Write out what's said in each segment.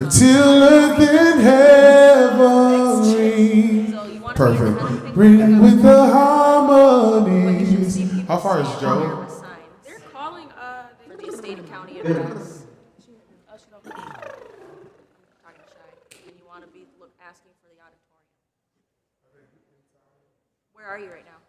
till earth and heaven ring. Perfect. Ring with the harmonies. How far is Joe? They're calling for the state and county There. address. Talking to Shy, and you want to be asking for the auditorium. Where are you right now?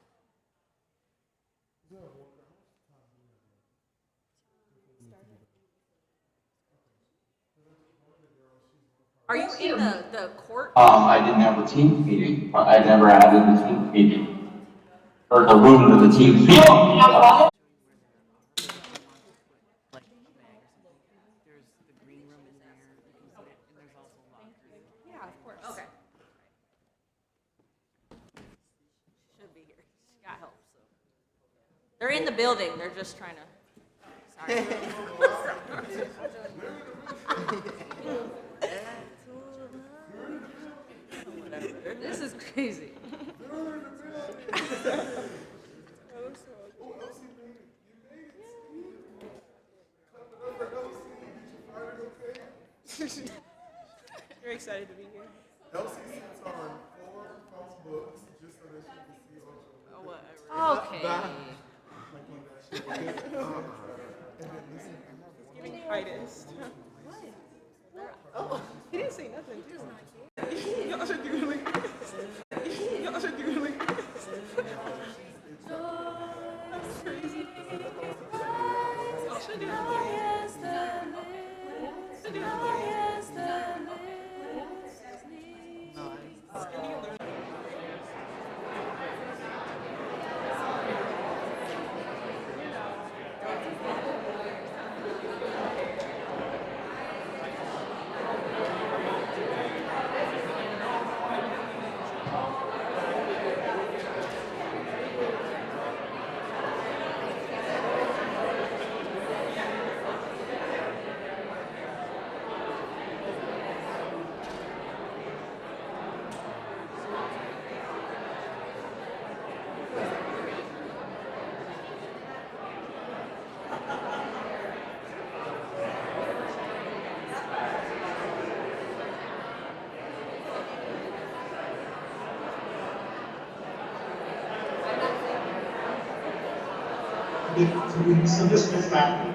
Are you in the court? I didn't have a team meeting. I never added the team meeting. Or the room to the team meeting. Yeah, of course. Okay. Should be here. She got help, so. They're in the building. They're just trying to. Sorry. This is crazy. You're excited to be here. Elsie sits on 4 false books just so that she can see all Okay. Giving artist. Oh, he didn't say nothing. Y'all should do like this. Y'all should do like this. That's crazy. Y'all should do like this. Should do like So this goes back.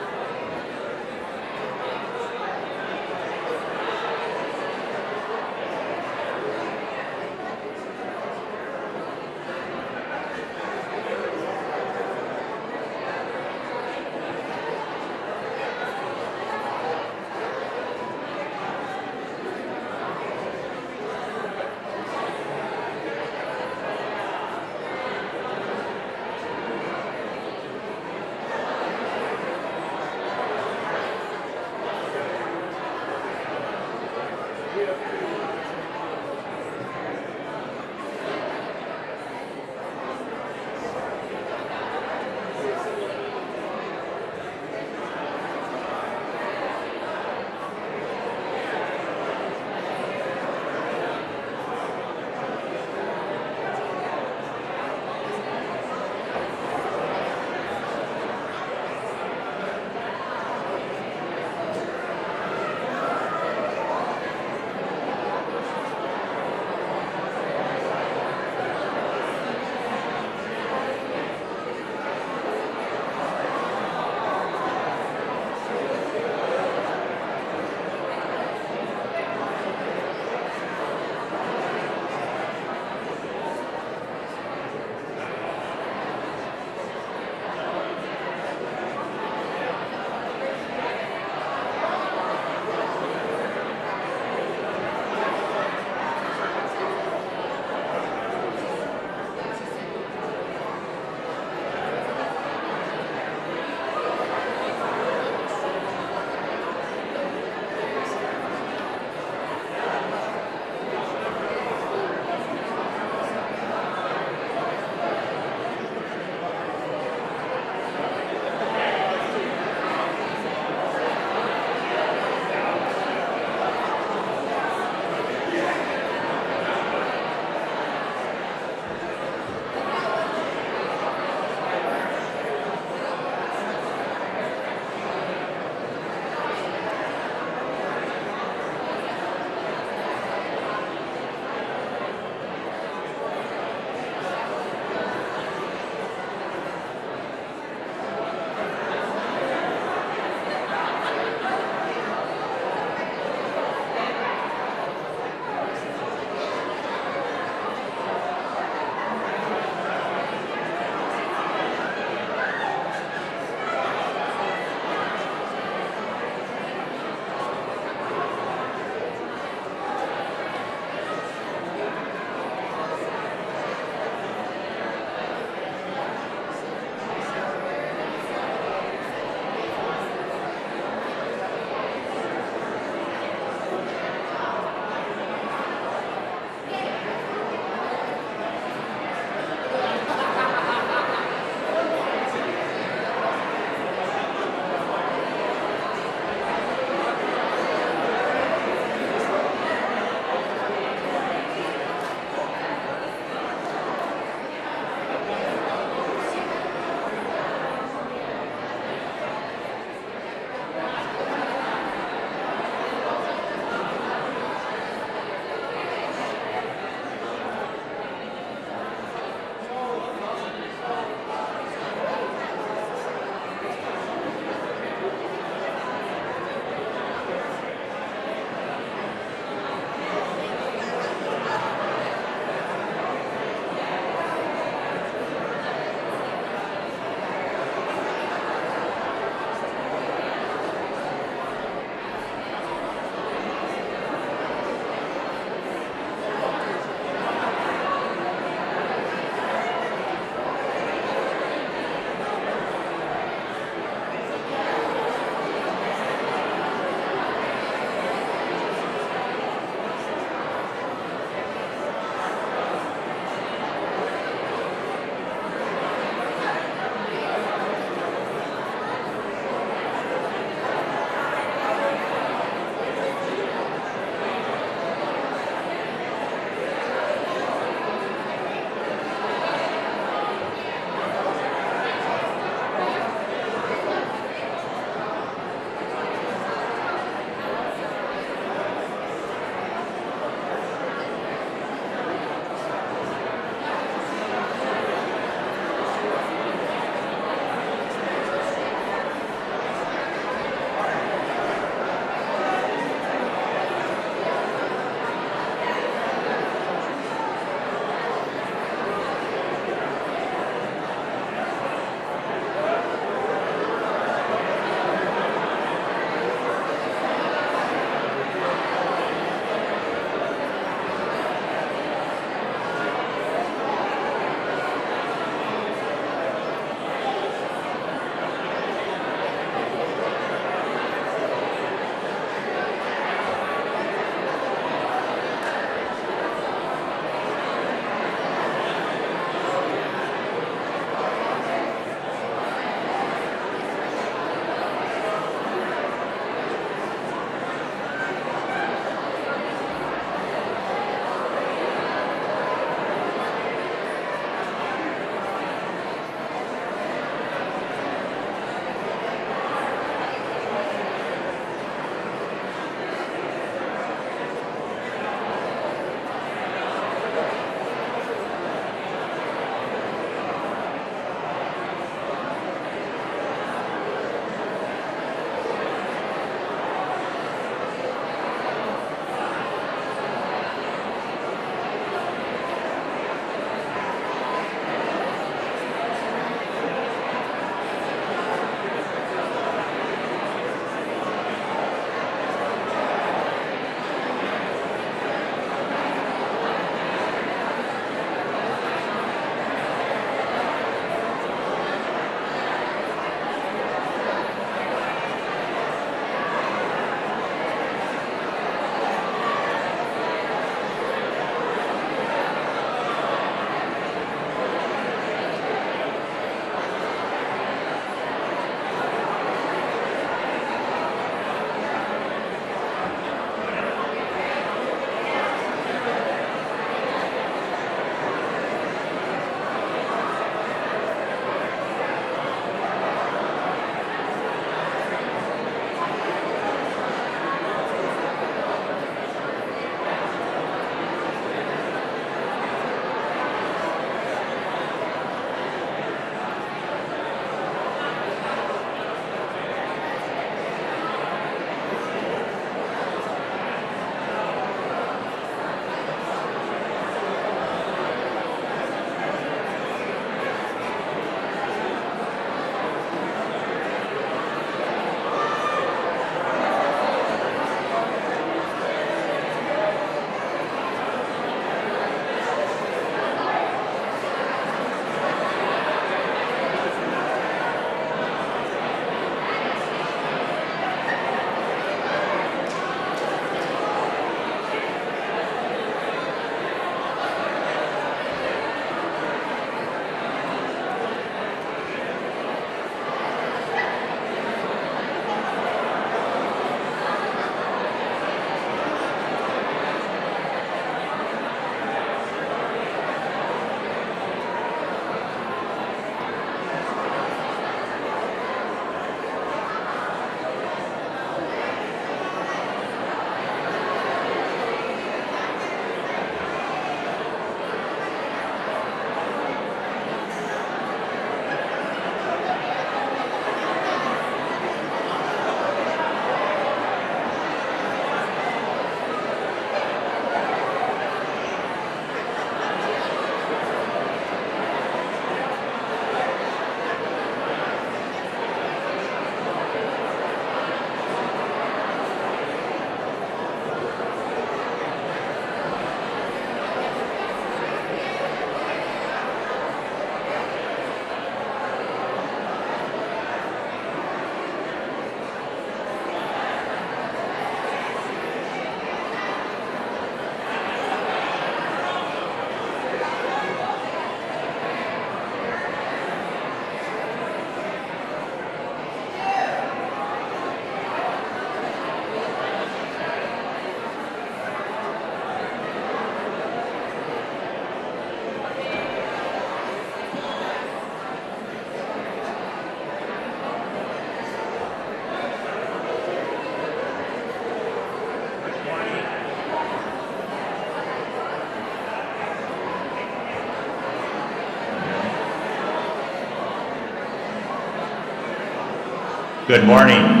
Good morning.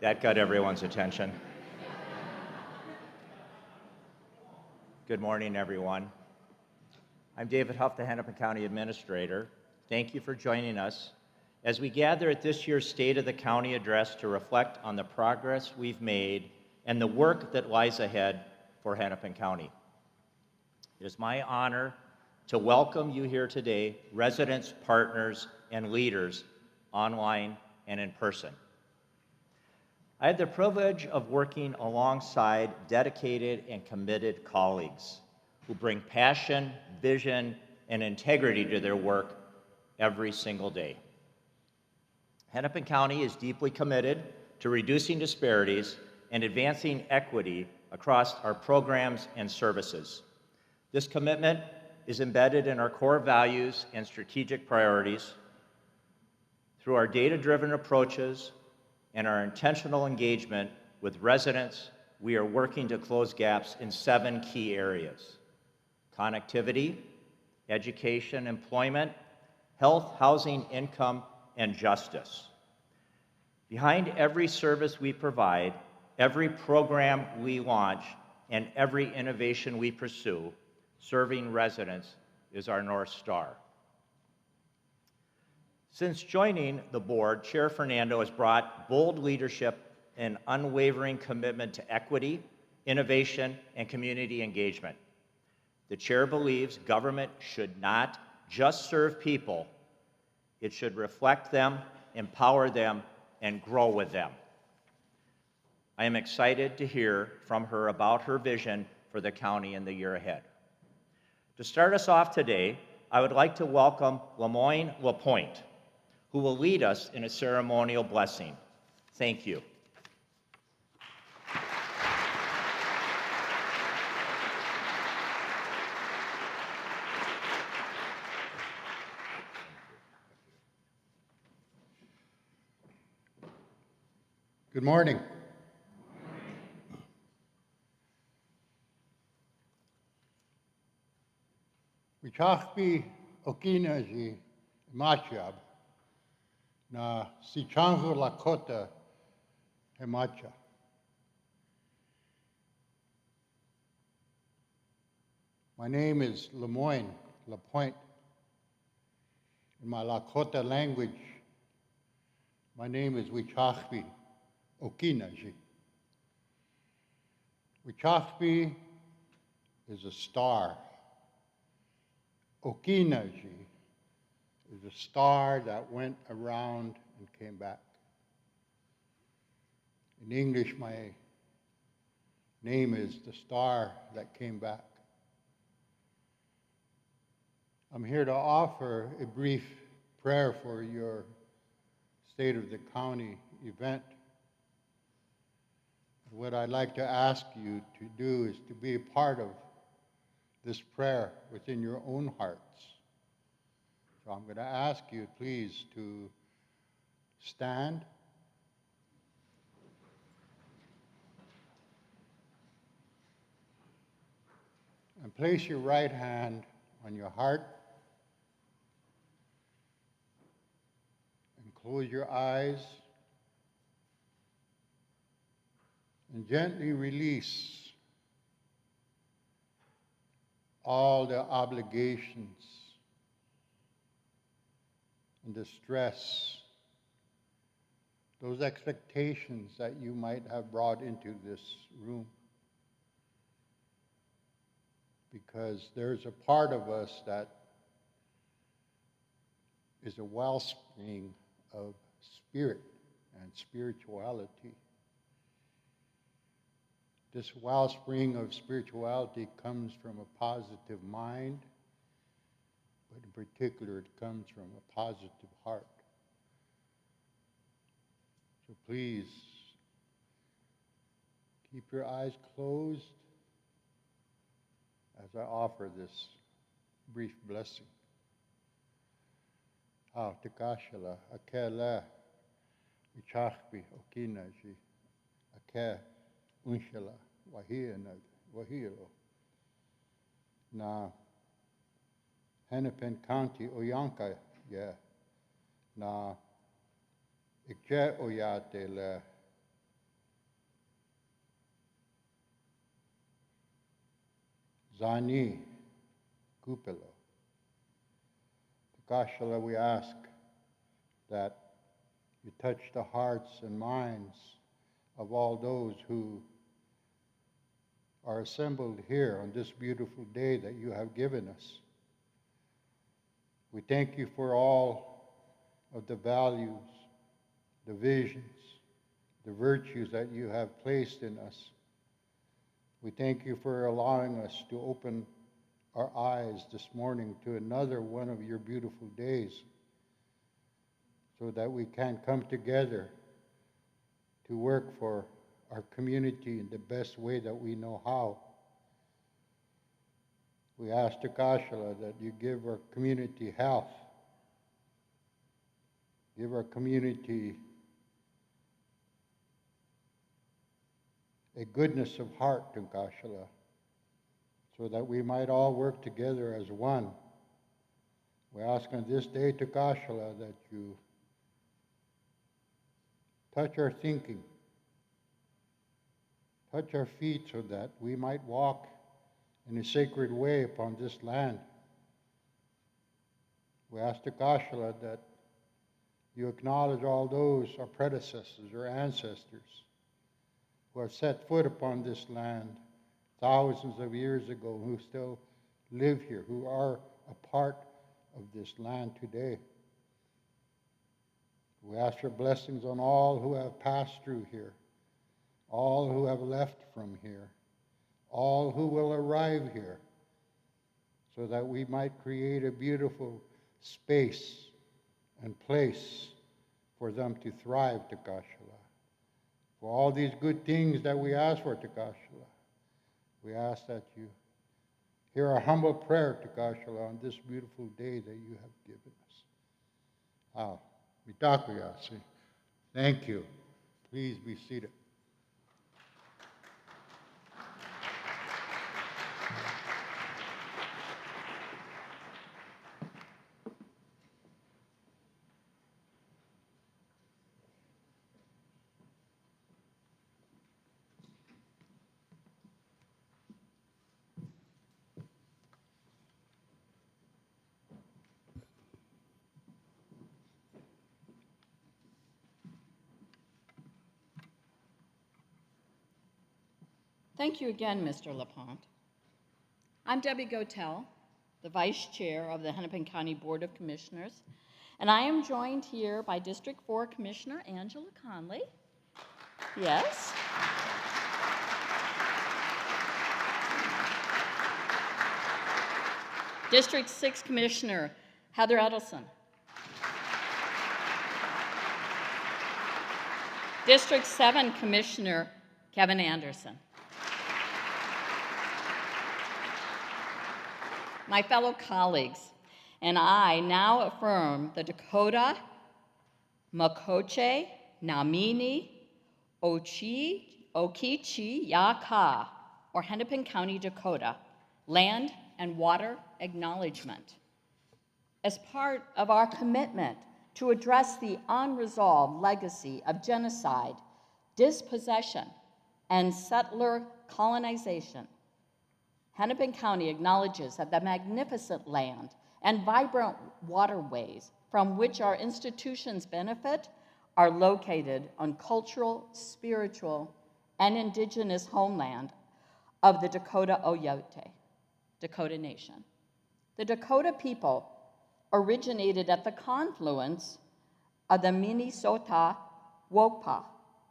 That got everyone's attention. Good morning, everyone. I'm David Huff, the Hennepin County Administrator. Thank you for joining us as we gather at this year's State of the County Address to reflect on the progress we've made and the work that lies ahead for Hennepin County. It is my honor to welcome you here today, residents, partners, and leaders, online and in person. I had the privilege of working alongside dedicated and committed colleagues who bring passion, vision, and integrity to their work every single day. Hennepin County is deeply committed to reducing disparities and advancing equity across our programs and services. This commitment is embedded in our core values and strategic priorities. Through our data-driven approaches and our intentional engagement with residents, we are working to close gaps in 7 key areas: connectivity, education, employment, health, housing, income, and justice. Behind every service we provide, every program we launch, and every innovation we pursue, serving residents is our North Star. Since joining the board, Chair Fernando has brought bold leadership and unwavering commitment to equity, innovation, and community engagement. The chair believes government should not just serve people, it should reflect them, empower them, and grow with them. I am excited to hear from her about her vision for the county in the year ahead. To start us off today, I would like to welcome Lemoyne LaPointe, who will lead us in a ceremonial blessing. Thank you. Good morning. Wichachpi okinaji machab na sichangu lakota hemacha. My name is Lemoyne LaPointe. In my Lakota language, my name is Wichachpi Okinaji. Wichachpi is a star. Okinaji is a star that went around and came back. In English, my name is the star that came back. I'm here to offer a brief prayer for your State of the County event. What I'd like to ask you to do is to be a part of this prayer within your own hearts. So I'm going to ask you, please, to stand. And place your right hand on your heart. And close your eyes. And gently release all the obligations and the stress, those expectations that you might have brought into this room. Because there's a part of us that is a wellspring of spirit and spirituality. This wellspring of spirituality comes from a positive mind, but in particular, it comes from a positive heart. So please, keep your eyes closed as I offer this brief blessing. Tekashala, akela, ichachbi, okinaji, ake, unshala, wahina, wahilo. Na Hennepin County, Oyanka, yeah. Na ikje oyate le Zani Kupelo. Tekashala, we ask that you touch the hearts and minds of all those who are assembled here on this beautiful day that you have given us. We thank you for all of the values, the visions, the virtues that you have placed in us. We thank you for allowing us to open our eyes this morning to another one of your beautiful days so that we can come together to work for our community in the best way that we know how. We ask Tekashala that you give our community health, give our community a goodness of heart, Tekashala, so that we might all work together as one. We ask on this day, Tekashala, that you touch our thinking, touch our feet so that we might walk in a sacred way upon this land. We ask Tekashala that you acknowledge all those, our predecessors, our ancestors, who have set foot upon this land thousands of years ago, who still live here, who are a part of this land today. We ask your blessings on all who have passed through here, all who have left from here, all who will arrive here, so that we might create a beautiful space and place for them to thrive, Tekashala. For all these good things that we ask for, Tekashala, we ask that you hear our humble prayer, Tekashala, on this beautiful day that you have given us. Mitakuyasi. Thank you. Please be seated. Thank you again, Mr. LaPont. I'm Debbie Gotel, the Vice Chair of the Hennepin County Board of Commissioners, and I am joined here by District 4 Commissioner Angela Conley. Yes. District 6 Commissioner Heather Edelson. District 7 Commissioner Kevin Anderson. My fellow colleagues and I now affirm the Dakota, Makoche, Namini, Okichi, Yaka, or Hennepin County, Dakota, Land and Water Acknowledgement. As part of our commitment to address the unresolved legacy of genocide, dispossession, and settler colonization, Hennepin County acknowledges that the magnificent land and vibrant waterways from which our institutions benefit are located on cultural, spiritual, and indigenous homeland of the Dakota Oyote, Dakota Nation. The Dakota people originated at the confluence of the Minnesota-Wokpa,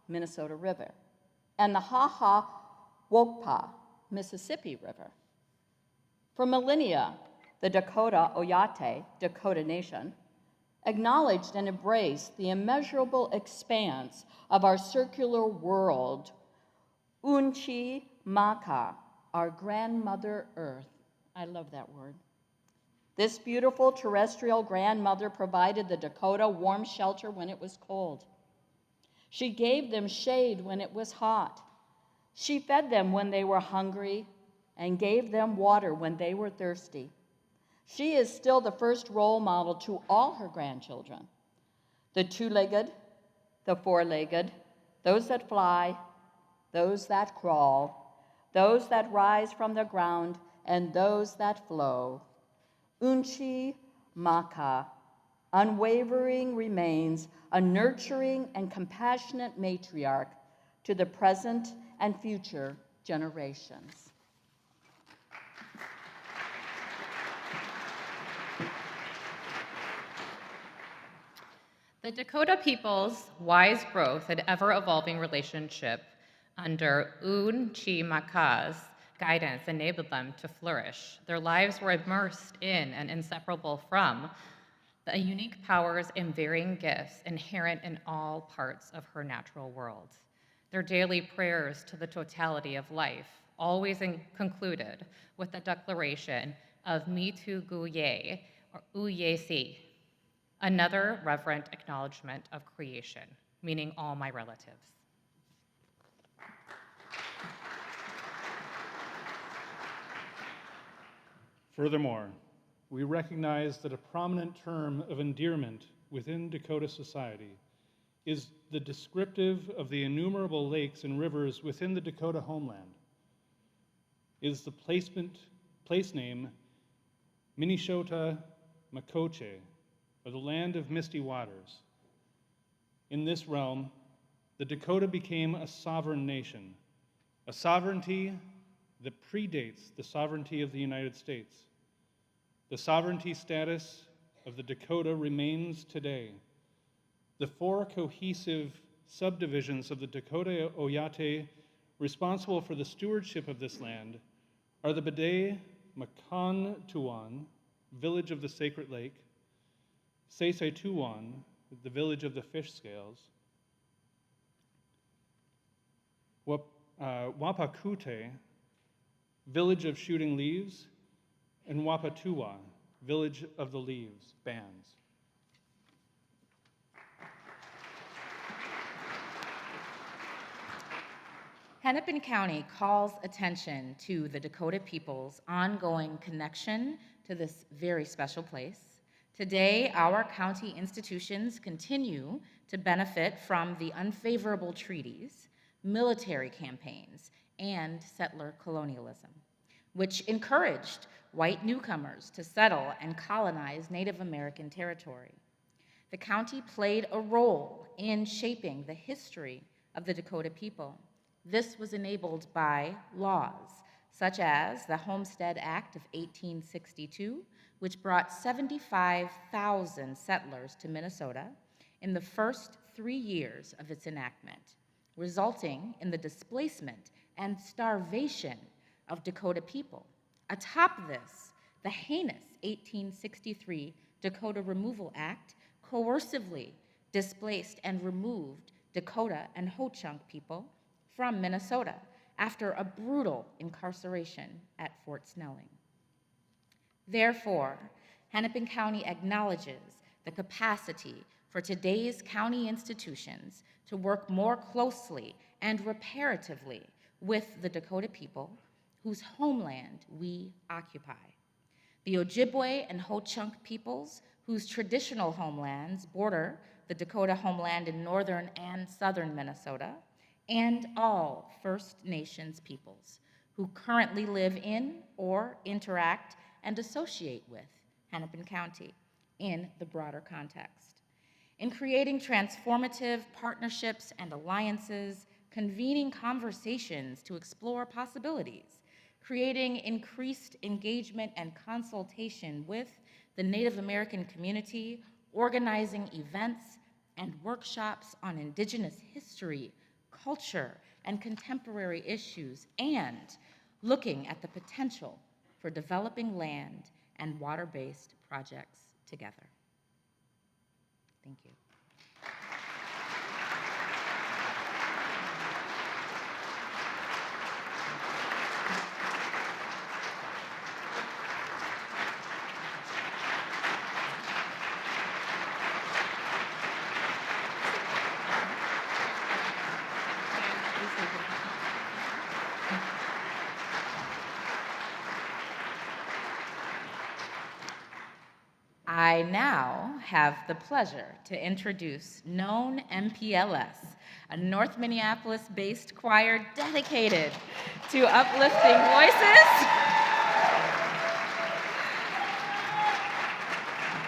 Minnesota River, and the Ha-Ha-Wokpa, Mississippi River. For millennia, the Dakota Oyote, Dakota Nation, acknowledged and embraced the immeasurable expanse of our circular world, Unchi Maka, our grandmother Earth. I love that word. This beautiful terrestrial grandmother provided the Dakota warm shelter when it was cold. She gave them shade when it was hot. She fed them when they were hungry and gave them water when they were thirsty. She is still the first role model to all her grandchildren. The two-legged, the four-legged, those that fly, those that crawl, those that rise from the ground, and those that flow. Unchi Maka, unwavering remains a nurturing and compassionate matriarch to the present and future generations. The Dakota people's wise growth and ever-evolving relationship under Unchi Maka's guidance enabled them to flourish. Their lives were immersed in and inseparable from the unique powers and varying gifts inherent in all parts of her natural world. Their daily prayers to the totality of life always concluded with the declaration of Mitu Guye, or Uyesi, another reverent acknowledgement of creation, meaning all my relatives. Furthermore, we recognize that a prominent term of endearment within Dakota society is the descriptive of the innumerable lakes and rivers within the Dakota homeland. Is the place name Minnesota Makoche, or the land of misty waters. In this realm, the Dakota became a sovereign nation, a sovereignty that predates the sovereignty of the United States. The sovereignty status of the Dakota remains today. The four cohesive subdivisions of the Dakota Oyate responsible for the stewardship of this land are the Bede Makantuan, village of the Sacred Lake, Sesetuan, the village of the fish scales, Wapakute, village of shooting leaves, and Wapatua, village of the leaves, bands. Hennepin County calls attention to the Dakota people's ongoing connection to this very special place. Today, our county institutions continue to benefit from the unfavorable treaties, military campaigns, and settler colonialism, which encouraged white newcomers to settle and colonize Native American territory. The county played a role in shaping the history of the Dakota people. This was enabled by laws such as the Homestead Act of 1862, which brought 75,000 settlers to Minnesota in the first 3 years of its enactment, resulting in the displacement and starvation of Dakota people. Atop this, the heinous 1863 Dakota Removal Act coercively displaced and removed Dakota and Ho-Chunk people from Minnesota after a brutal incarceration at Fort Snelling. Therefore, Hennepin County acknowledges the capacity for today's county institutions to work more closely and reparatively with the Dakota people whose homeland we occupy. The Ojibwe and Ho-Chunk peoples whose traditional homelands border the Dakota homeland in northern and southern Minnesota, and all First Nations peoples who currently live in or interact and associate with Hennepin County in the broader context. In creating transformative partnerships and alliances, convening conversations to explore possibilities, creating increased engagement and consultation with the Native American community, organizing events and workshops on Indigenous history, culture, and contemporary issues, and looking at the potential for developing land and water-based projects together. Thank you. I now have the pleasure to introduce Known MPLS, a North Minneapolis-based choir dedicated to uplifting voices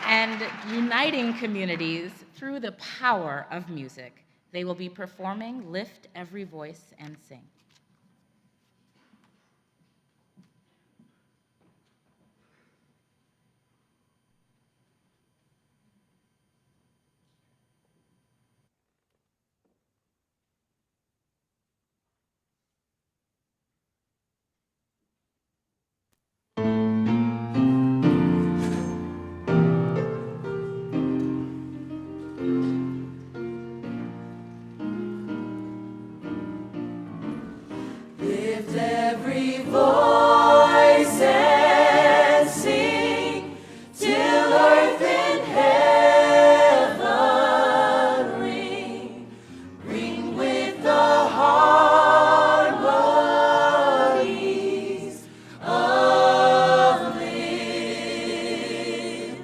and uniting communities through the power of music. They will be performing Lift Every Voice and Sing. Lift every voice and sing till earth and heaven ring. Ring with the harmonies of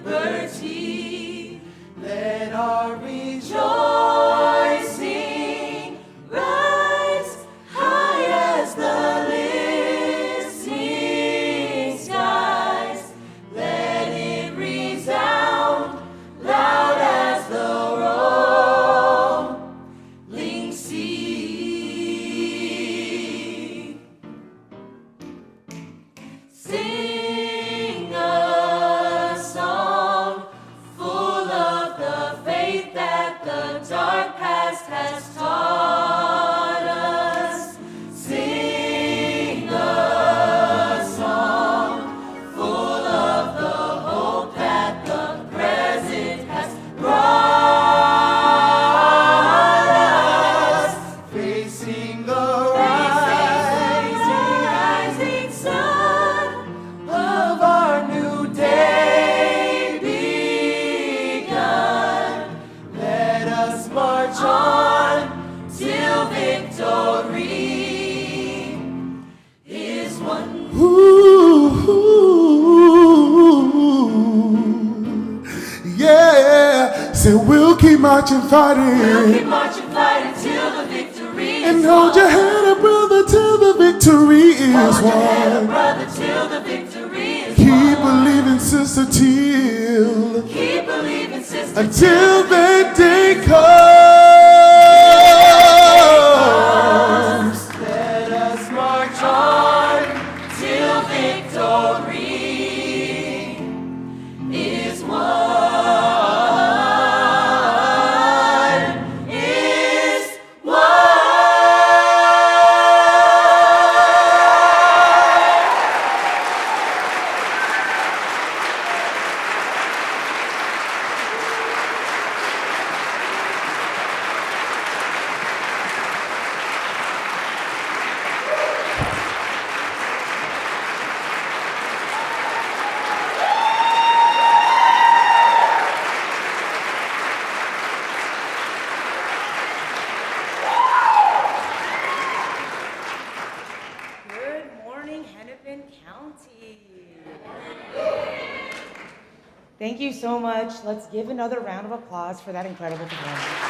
liberty. Let our rejoicing rise high as the listening skies. Let it resound loud as the rolling sea. Sing a song full of the faith that the dark past has taught us. Sing a song full of the hope that the present has brought us. Facing the rising sun of our new day begun. Let us march on till victory is won. Ooh, yeah. Say we'll keep marching, fighting. We'll keep marching, fighting till the victory is And hold your head up, brother, till the victory is Hold your head up, won. brother, till the victory is Keep won. believing, sister, till Keep believing, sister, until that day comes. let us march on till victory is won. Is won. Good morning, Hennepin County. Thank you so much. Let's give another round of applause for that incredible performance.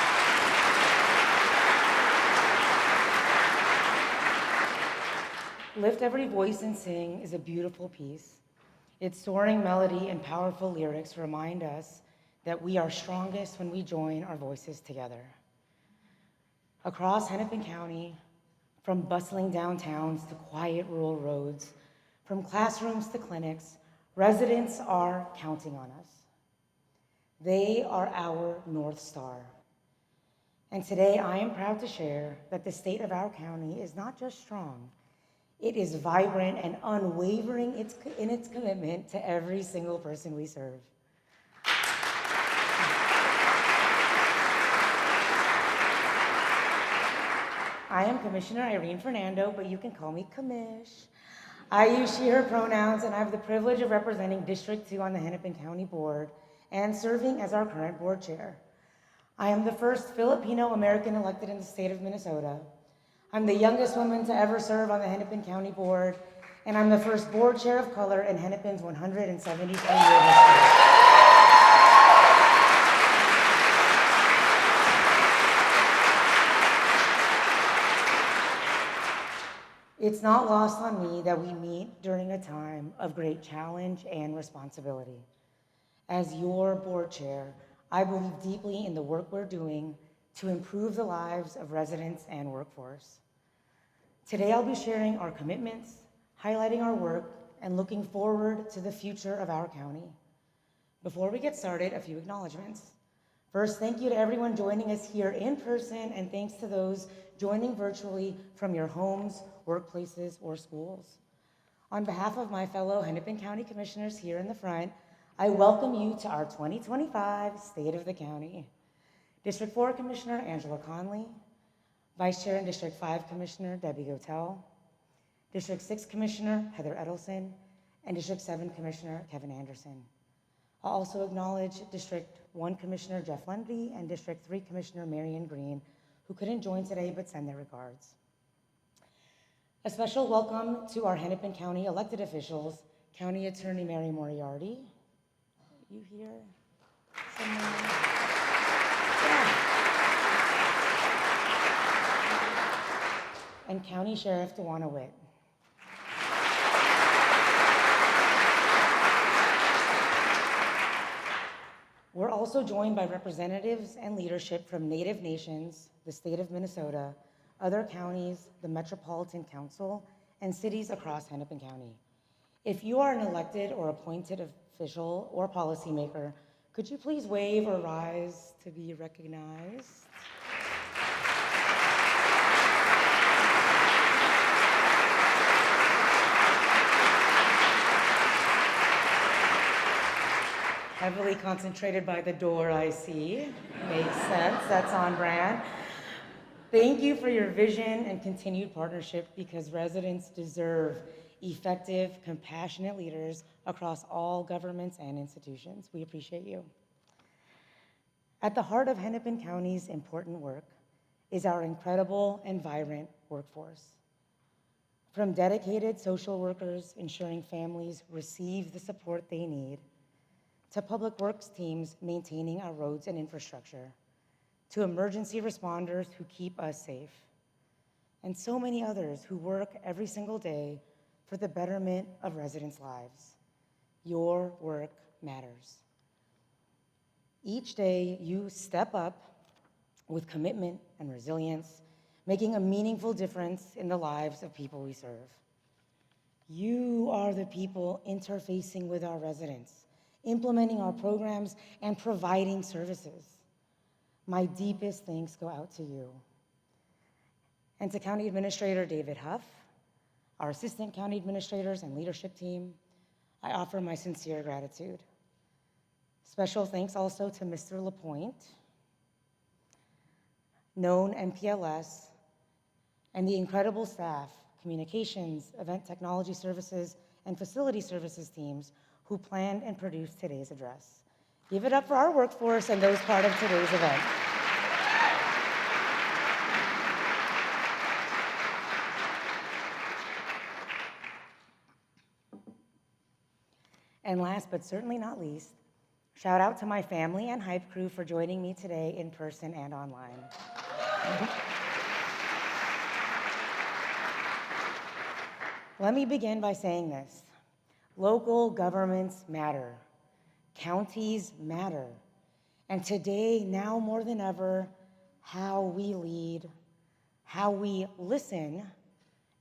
Lift Every Voice and Sing is a beautiful piece. Its soaring melody and powerful lyrics remind us that we are strongest when we join our voices together. Across Hennepin County, from bustling downtowns to quiet rural roads, from classrooms to clinics, residents are counting on us. They are our North Star. And today I am proud to share that the state of our county is not just strong, it is vibrant and unwavering in its commitment to every single person we serve. I am Commissioner Irene Fernando, but you can call me Commish. I use she, her pronouns, and I have the privilege of representing District 2 on the Hennepin County Board and serving as our current board chair. I am the first Filipino American elected in the state of Minnesota. I'm the youngest woman to ever serve on the Hennepin County Board, and I'm the first board chair of color in Hennepin's 173-year history. It's not lost on me that we meet during a time of great challenge and responsibility. As your board chair, I believe deeply in the work we're doing to improve the lives of residents and workforce. Today, I'll be sharing our commitments, highlighting our work, and looking forward to the future of our county. Before we get started, a few acknowledgements. First, thank you to everyone joining us here in person, and thanks to those joining virtually from your homes, workplaces, or schools. On behalf of my fellow Hennepin County Commissioners here in the front, I welcome you to our 2025 State of the County. District 4 Commissioner Angela Conley, Vice Chair and District 5 Commissioner Debbie Gotel, District 6 Commissioner Heather Edelson, and District 7 Commissioner Kevin Anderson. I'll also acknowledge District 1 Commissioner Jeff Lundy and District 3 Commissioner Marion Green, who couldn't join today but send their regards. A special welcome to our Hennepin County elected officials, County Attorney Mary Moriarty. You here? Somewhere? Yeah. And County Sheriff Dewana Witt. We're also joined by representatives and leadership from Native nations, the state of Minnesota, other counties, the Metropolitan Council, and cities across Hennepin County. If you are an elected or appointed official or policymaker, could you please wave or rise to be recognized? Heavily concentrated by the door, I see. Makes sense, that's on brand. Thank you for your vision and continued partnership, because residents deserve effective, compassionate leaders across all governments and institutions. We appreciate you. At the heart of Hennepin County's important work is our incredible and vibrant workforce. From dedicated social workers ensuring families receive the support they need, to public works teams maintaining our roads and infrastructure, to emergency responders who keep us safe, and so many others who work every single day for the betterment of residents' lives. Your work matters. Each day, you step up with commitment and resilience, making a meaningful difference in the lives of people we serve. You are the people interfacing with our residents, implementing our programs, and providing services. My deepest thanks go out to you. And to County Administrator David Huff, our Assistant County Administrators and leadership team, I offer my sincere gratitude. Special thanks also to Mr. LaPointe, known MPLS, and the incredible staff, communications, event technology services, and facility services teams who planned and produced today's address. Give it up for our workforce and those part of today's event. And last but certainly not least, shout out to my family and Hype crew for joining me today in person and online. Let me begin by saying this. Local governments matter. Counties matter. And today, now more than ever, how we lead, how we listen,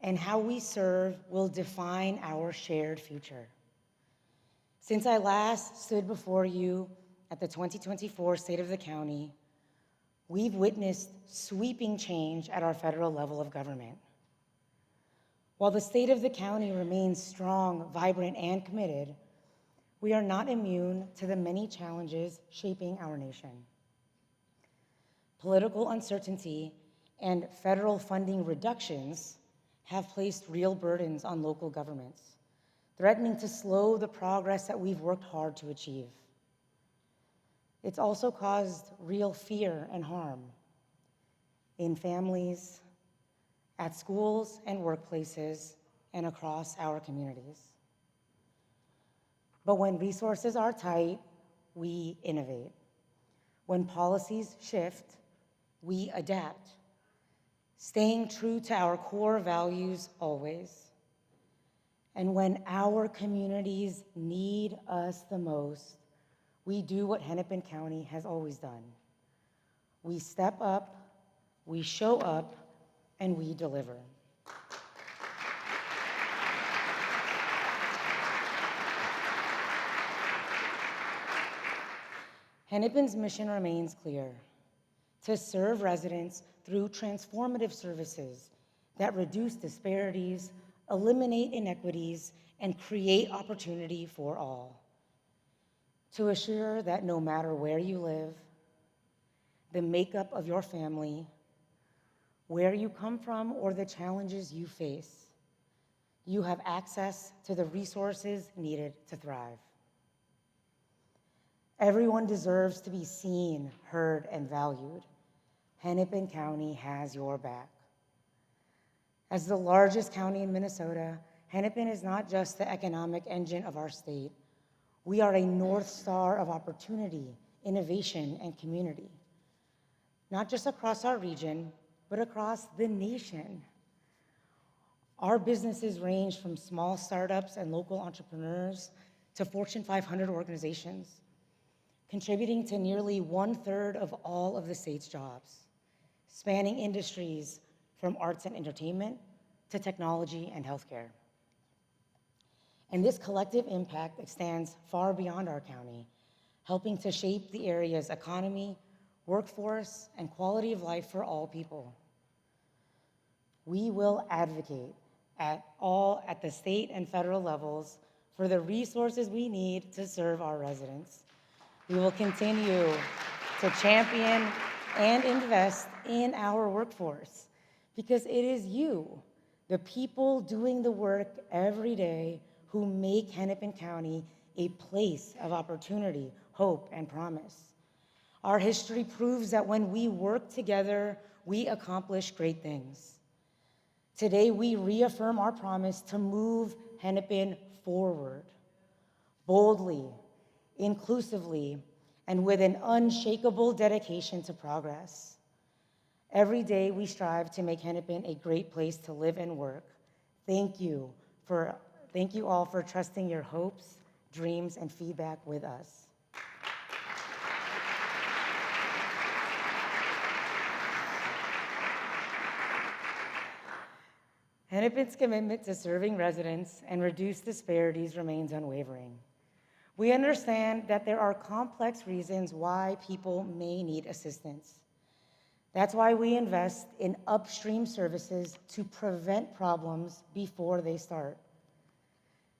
and how we serve will define our shared future. Since I last stood before you at the 2024 State of the County, we've witnessed sweeping change at our federal level of government. While the state of the county remains strong, vibrant, and committed, we are not immune to the many challenges shaping our nation. Political uncertainty and federal funding reductions have placed real burdens on local governments, threatening to slow the progress that we've worked hard to achieve. It's also caused real fear and harm in families, at schools and workplaces, and across our communities. But when resources are tight, we innovate. When policies shift, we adapt, staying true to our core values always. And when our communities need us the most, we do what Hennepin County has always done. We step up, we show up, and we deliver. Hennepin's mission remains clear: to serve residents through transformative services that reduce disparities, eliminate inequities, and create opportunity for all. To assure that no matter where you live, the makeup of your family, where you come from, or the challenges you face, you have access to the resources needed to thrive. Everyone deserves to be seen, heard, and valued. Hennepin County has your back. As the largest county in Minnesota, Hennepin is not just the economic engine of our state. We are a North Star of opportunity, innovation, and community, not just across our region, but across the nation. Our businesses range from small startups and local entrepreneurs to Fortune 500 organizations, contributing to nearly 1/3 of all of the state's jobs, spanning industries from arts and entertainment to technology and healthcare. And this collective impact extends far beyond our county, helping to shape the area's economy, workforce, and quality of life for all people. We will advocate at the state and federal levels for the resources we need to serve our residents. We will continue to champion and invest in our workforce because it is you, the people doing the work every day, who make Hennepin County a place of opportunity, hope, and promise. Our history proves that when we work together, we accomplish great things. Today, we reaffirm our promise to move Hennepin forward, boldly, inclusively, and with an unshakable dedication to progress. Every day, we strive to make Hennepin a great place to live and work. Thank you all for trusting your hopes, dreams, and feedback with us. Hennepin's commitment to serving residents and reduce disparities remains unwavering. We understand that there are complex reasons why people may need assistance. That's why we invest in upstream services to prevent problems before they start.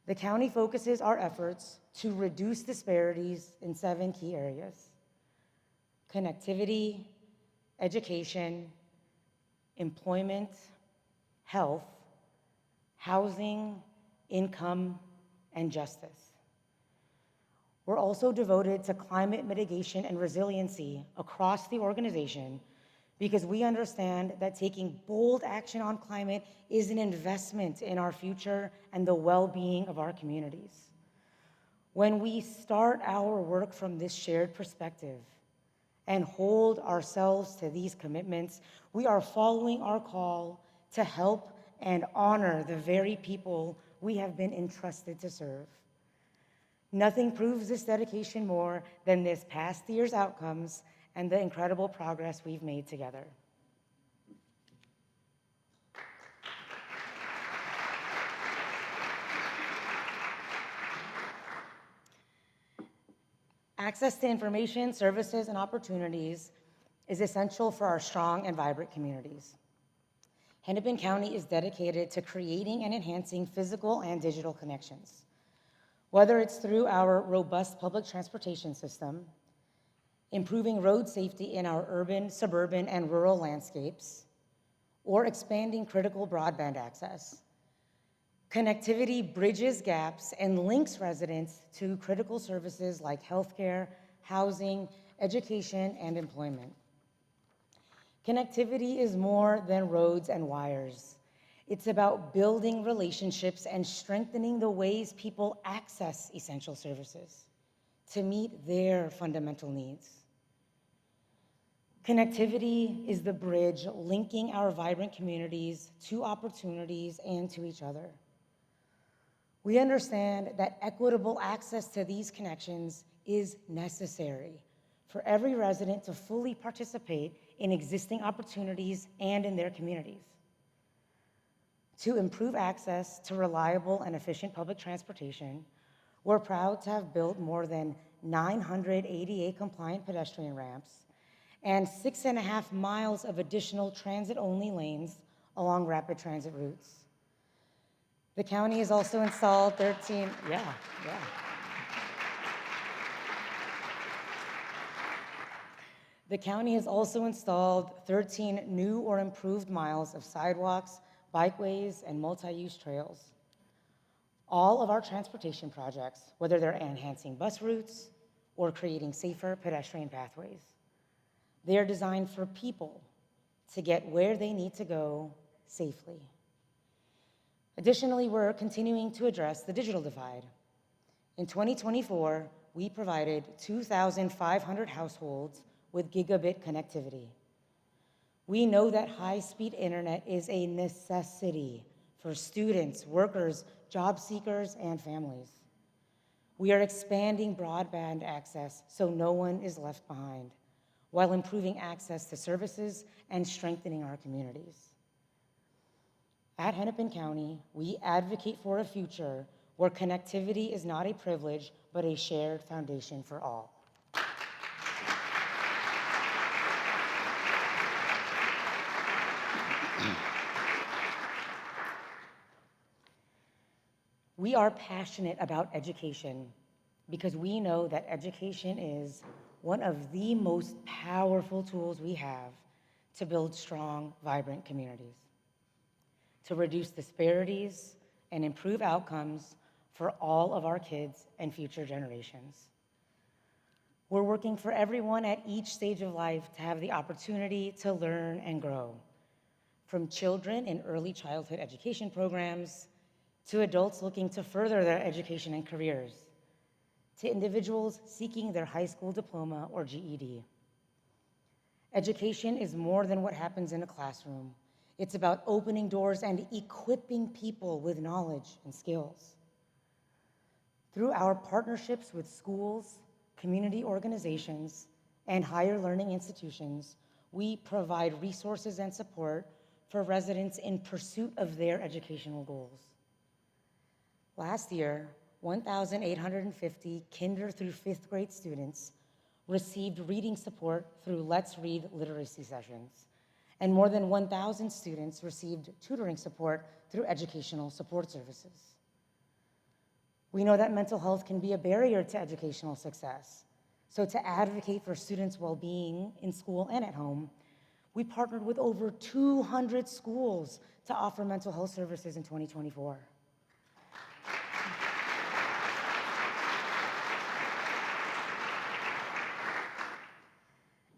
The county focuses our efforts to reduce disparities in 7 key areas: connectivity, education, employment, health, housing, income, and justice. We're also devoted to climate mitigation and resiliency across the organization because we understand that taking bold action on climate is an investment in our future and the well-being of our communities. When we start our work from this shared perspective and hold ourselves to these commitments, we are following our call to help and honor the very people we have been entrusted to serve. Nothing proves this dedication more than this past year's outcomes and the incredible progress we've made together. Access to information, services, and opportunities is essential for our strong and vibrant communities. Hennepin County is dedicated to creating and enhancing physical and digital connections. Whether it's through our robust public transportation system, improving road safety in our urban, suburban, and rural landscapes, or expanding critical broadband access. Connectivity bridges gaps and links residents to critical services like healthcare, housing, education, and employment. Connectivity is more than roads and wires. It's about building relationships and strengthening the ways people access essential services to meet their fundamental needs. Connectivity is the bridge linking our vibrant communities to opportunities and to each other. We understand that equitable access to these connections is necessary for every resident to fully participate in existing opportunities and in their communities. To improve access to reliable and efficient public transportation, we're proud to have built more than 900 ADA-compliant pedestrian ramps and 6.5 miles of additional transit-only lanes along rapid transit routes. The county has also installed 13, The county has also installed 13 new or improved miles of sidewalks, bikeways, and multi-use trails. All of our transportation projects, whether they're enhancing bus routes or creating safer pedestrian pathways, they are designed for people to get where they need to go safely. Additionally, we're continuing to address the digital divide. In 2024, we provided 2,500 households with gigabit connectivity. We know that high-speed internet is a necessity for students, workers, job seekers, and families. We are expanding broadband access so no one is left behind, while improving access to services and strengthening our communities. At Hennepin County, we advocate for a future where connectivity is not a privilege, but a shared foundation for all. We are passionate about education because we know that education is one of the most powerful tools we have to build strong, vibrant communities, to reduce disparities and improve outcomes for all of our kids and future generations. We're working for everyone at each stage of life to have the opportunity to learn and grow, from children in early childhood education programs to adults looking to further their education and careers, to individuals seeking their high school diploma or GED. Education is more than what happens in a classroom. It's about opening doors and equipping people with knowledge and skills. Through our partnerships with schools, community organizations, and higher learning institutions, we provide resources and support for residents in pursuit of their educational goals. Last year, 1,850 kinder through 5th grade students received reading support through Let's Read literacy sessions, and more than 1,000 students received tutoring support through educational support services. We know that mental health can be a barrier to educational success, so to advocate for students' well-being in school and at home, we partnered with over 200 schools to offer mental health services in 2024.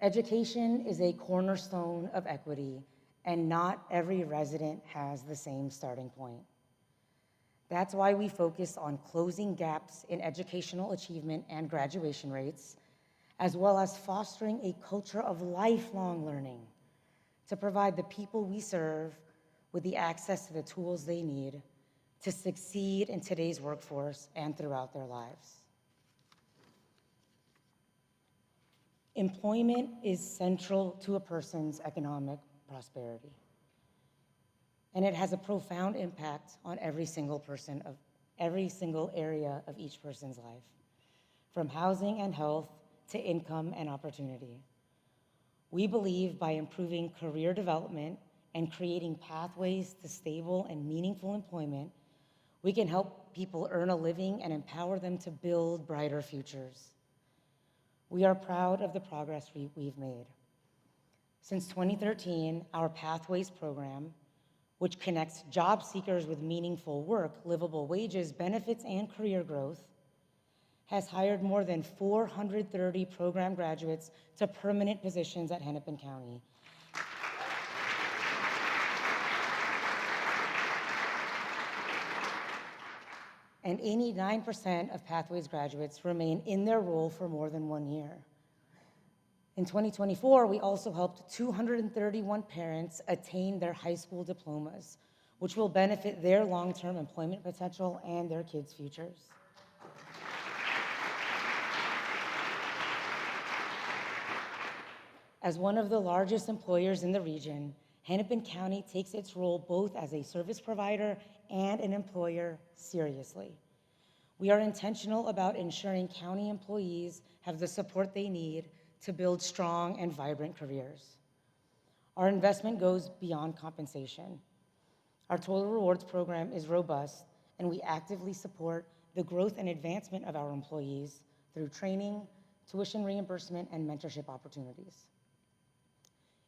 Education is a cornerstone of equity, and not every resident has the same starting point. That's why we focus on closing gaps in educational achievement and graduation rates, as well as fostering a culture of lifelong learning to provide the people we serve with the access to the tools they need to succeed in today's workforce and throughout their lives. Employment is central to a person's economic prosperity, and it has a profound impact on every single area of each person's life, from housing and health to income and opportunity. We believe by improving career development and creating pathways to stable and meaningful employment, we can help people earn a living and empower them to build brighter futures. We are proud of the progress we've made. Since 2013, our Pathways program, which connects job seekers with meaningful work, livable wages, benefits, and career growth, has hired more than 430 program graduates to permanent positions at Hennepin County. And 89% of Pathways graduates remain in their role for more than 1 year. In 2024, we also helped 231 parents attain their high school diplomas, which will benefit their long-term employment potential and their kids' futures. As one of the largest employers in the region, Hennepin County takes its role both as a service provider and an employer seriously. We are intentional about ensuring county employees have the support they need to build strong and vibrant careers. Our investment goes beyond compensation. Our Total Rewards program is robust, and we actively support the growth and advancement of our employees through training, tuition reimbursement, and mentorship opportunities.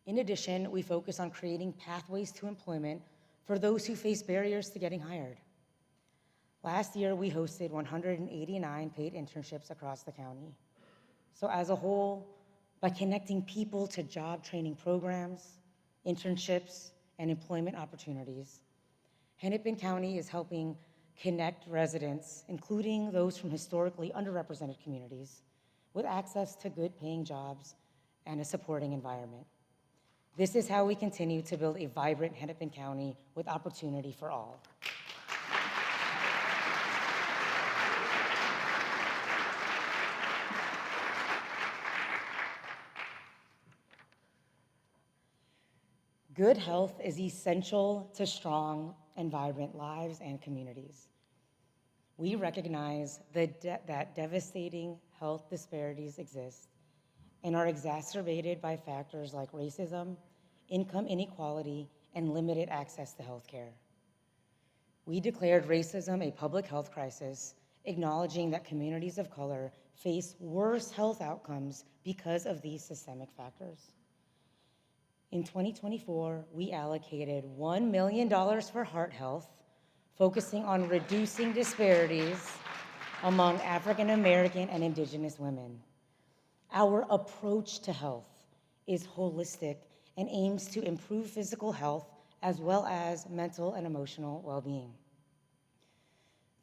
In addition, we focus on creating pathways to employment for those who face barriers to getting hired. Last year, we hosted 189 paid internships across the county. So as a whole, by connecting people to job training programs, internships, and employment opportunities, Hennepin County is helping connect residents, including those from historically underrepresented communities, with access to good paying jobs and a supporting environment. This is how we continue to build a vibrant Hennepin County with opportunity for all. Good health is essential to strong and vibrant lives and communities. We recognize that devastating health disparities exist and are exacerbated by factors like racism, income inequality, and limited access to health care. We declared racism a public health crisis, acknowledging that communities of color face worse health outcomes because of these systemic factors. In 2024, we allocated $1 million for heart health, focusing on reducing disparities among African American and Indigenous women. Our approach to health is holistic and aims to improve physical health as well as mental and emotional well-being.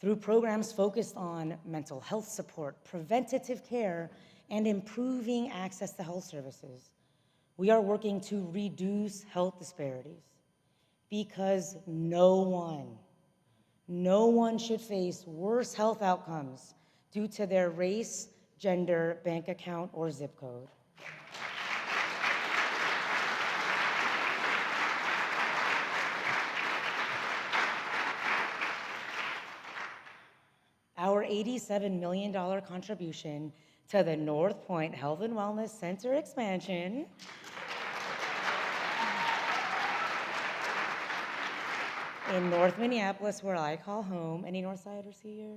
Through programs focused on mental health support, preventative care, and improving access to health services, we are working to reduce health disparities because no one should face worse health outcomes due to their race, gender, bank account, or zip code. Our $87 million contribution to the North Point Health and Wellness Center expansion in North Minneapolis, where I call home. Any Northsiders here?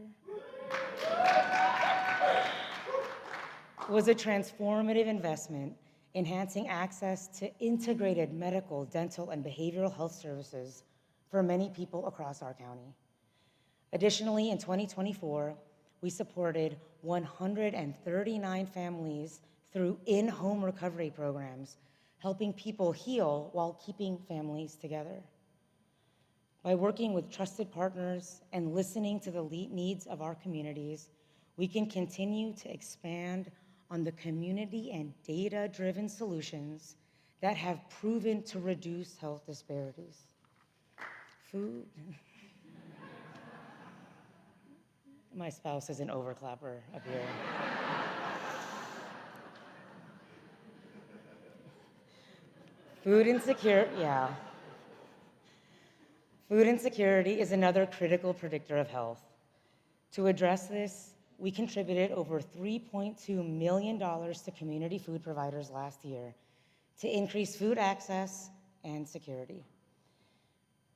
Was a transformative investment enhancing access to integrated medical, dental, and behavioral health services for many people across our county. Additionally, in 2024, we supported 139 families through in-home recovery programs, helping people heal while keeping families together. By working with trusted partners and listening to the needs of our communities, we can continue to expand on the community and data-driven solutions that have proven to reduce health disparities. Food. My spouse is an overclapper up here. Food insecurity is another critical predictor of health. To address this, we contributed over $3.2 million to community food providers last year to increase food access and security.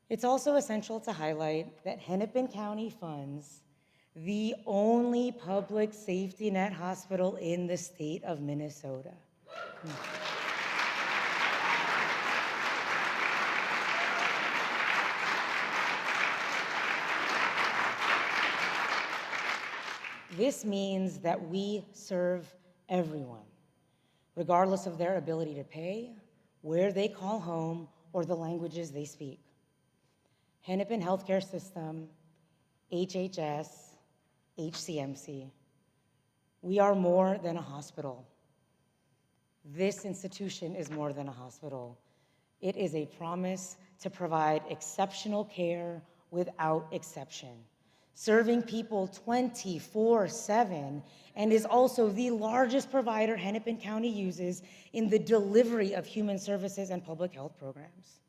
It's also essential to highlight that Hennepin County funds the only public safety net hospital in the state of Minnesota. This means that we serve everyone, regardless of their ability to pay, where they call home, or the languages they speak. Hennepin Healthcare System, HHS, HCMC. We are more than a hospital. This institution is more than a hospital. It is a promise to provide exceptional care without exception, serving people 24/7, and is also the largest provider Hennepin County uses in the delivery of human services and public health programs.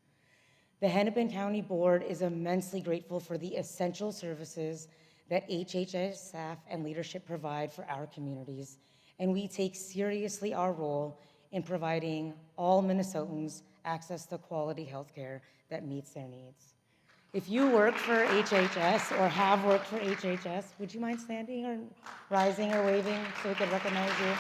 The Hennepin County Board is immensely grateful for the essential services that HHS staff and leadership provide for our communities, and we take seriously our role in providing all Minnesotans access to quality health care that meets their needs. If you work for HHS or have worked for HHS, would you mind standing or rising or waving so we could recognize you?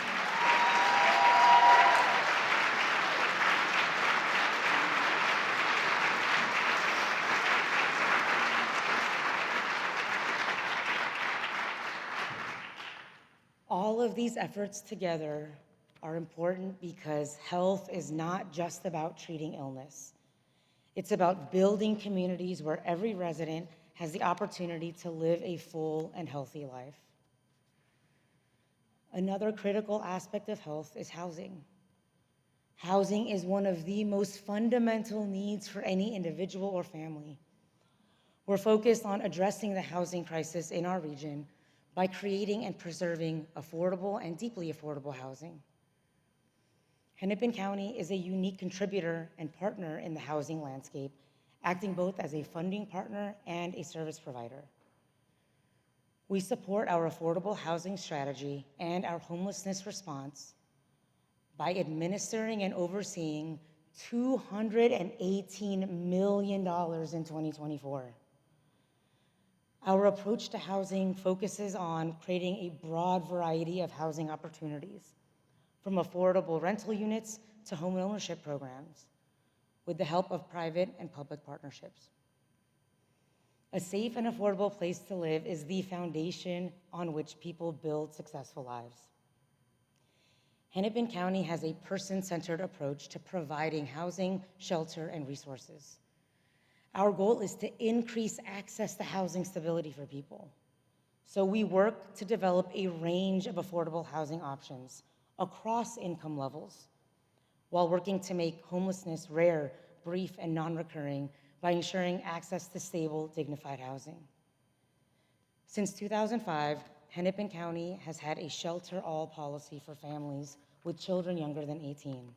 All of these efforts together are important because health is not just about treating illness. It's about building communities where every resident has the opportunity to live a full and healthy life. Another critical aspect of health is housing. Housing is one of the most fundamental needs for any individual or family. We're focused on addressing the housing crisis in our region by creating and preserving affordable and deeply affordable housing. Hennepin County is a unique contributor and partner in the housing landscape, acting both as a funding partner and a service provider. We support our affordable housing strategy and our homelessness response by administering and overseeing $218 million in 2024. Our approach to housing focuses on creating a broad variety of housing opportunities, from affordable rental units to home ownership programs, with the help of private and public partnerships. A safe and affordable place to live is the foundation on which people build successful lives. Hennepin County has a person-centered approach to providing housing, shelter, and resources. Our goal is to increase access to housing stability for people. So we work to develop a range of affordable housing options across income levels, while working to make homelessness rare, brief, and non-recurring by ensuring access to stable, dignified housing. Since 2005, Hennepin County has had a shelter all policy for families with children younger than 18.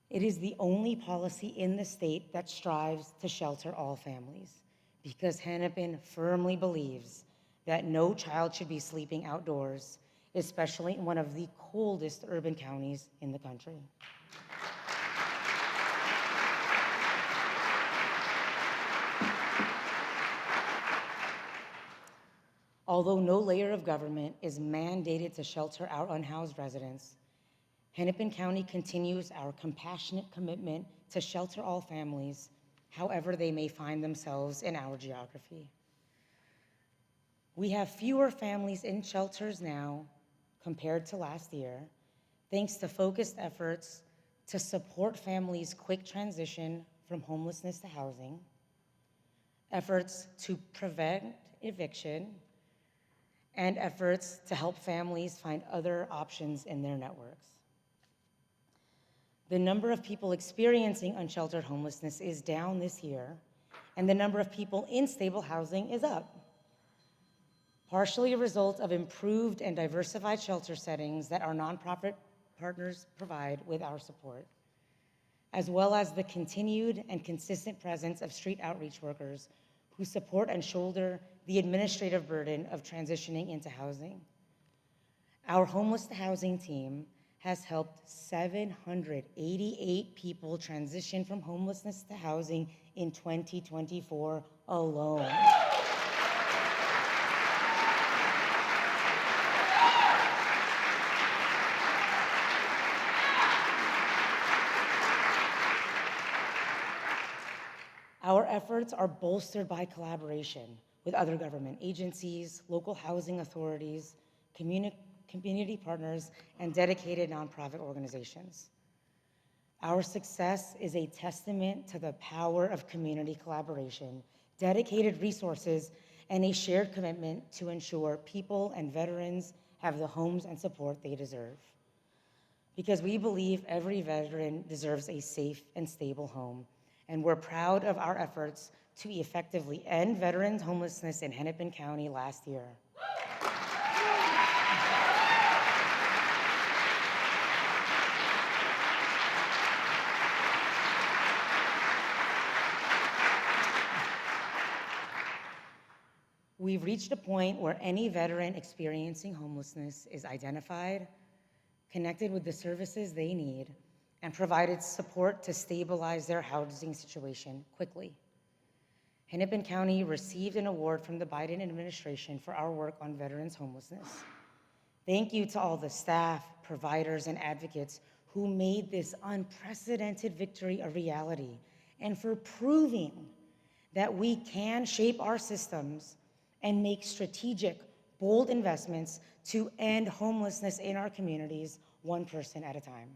It is the only policy in the state that strives to shelter all families, because Hennepin firmly believes that no child should be sleeping outdoors, especially in one of the coldest urban counties in the country. Although no layer of government is mandated to shelter our unhoused residents, Hennepin County continues our compassionate commitment to shelter all families, however they may find themselves in our geography. We have fewer families in shelters now compared to last year, thanks to focused efforts to support families' quick transition from homelessness to housing, efforts to prevent eviction, and efforts to help families find other options in their networks. The number of people experiencing unsheltered homelessness is down this year, and the number of people in stable housing is up, partially a result of improved and diversified shelter settings that our nonprofit partners provide with our support, as well as the continued and consistent presence of street outreach workers who support and shoulder the administrative burden of transitioning into housing. Our homeless to housing team has helped 788 people transition from homelessness to housing in 2024 alone. Our efforts are bolstered by collaboration with other government agencies, local housing authorities, community partners, and dedicated nonprofit organizations. Our success is a testament to the power of community collaboration, dedicated resources, and a shared commitment to ensure people and veterans have the homes and support they deserve. Because we believe every veteran deserves a safe and stable home, and we're proud of our efforts to effectively end veterans' homelessness in Hennepin County last year. We've reached a point where any veteran experiencing homelessness is identified, connected with the services they need, and provided support to stabilize their housing situation quickly. Hennepin County received an award from the Biden administration for our work on veterans' homelessness. Thank you to all the staff, providers, and advocates who made this unprecedented victory a reality, and for proving that we can shape our systems and make strategic, bold investments to end homelessness in our communities, one person at a time.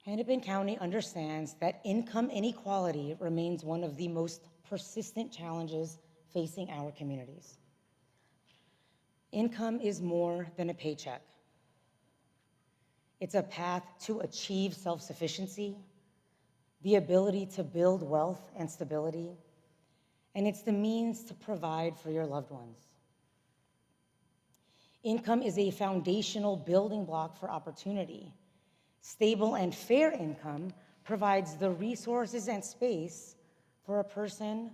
Hennepin County understands that income inequality remains one of the most persistent challenges facing our communities. Income is more than a paycheck. It's a path to achieve self-sufficiency, the ability to build wealth and stability, and it's the means to provide for your loved ones. Income is a foundational building block for opportunity. Stable and fair income provides the resources and space for a person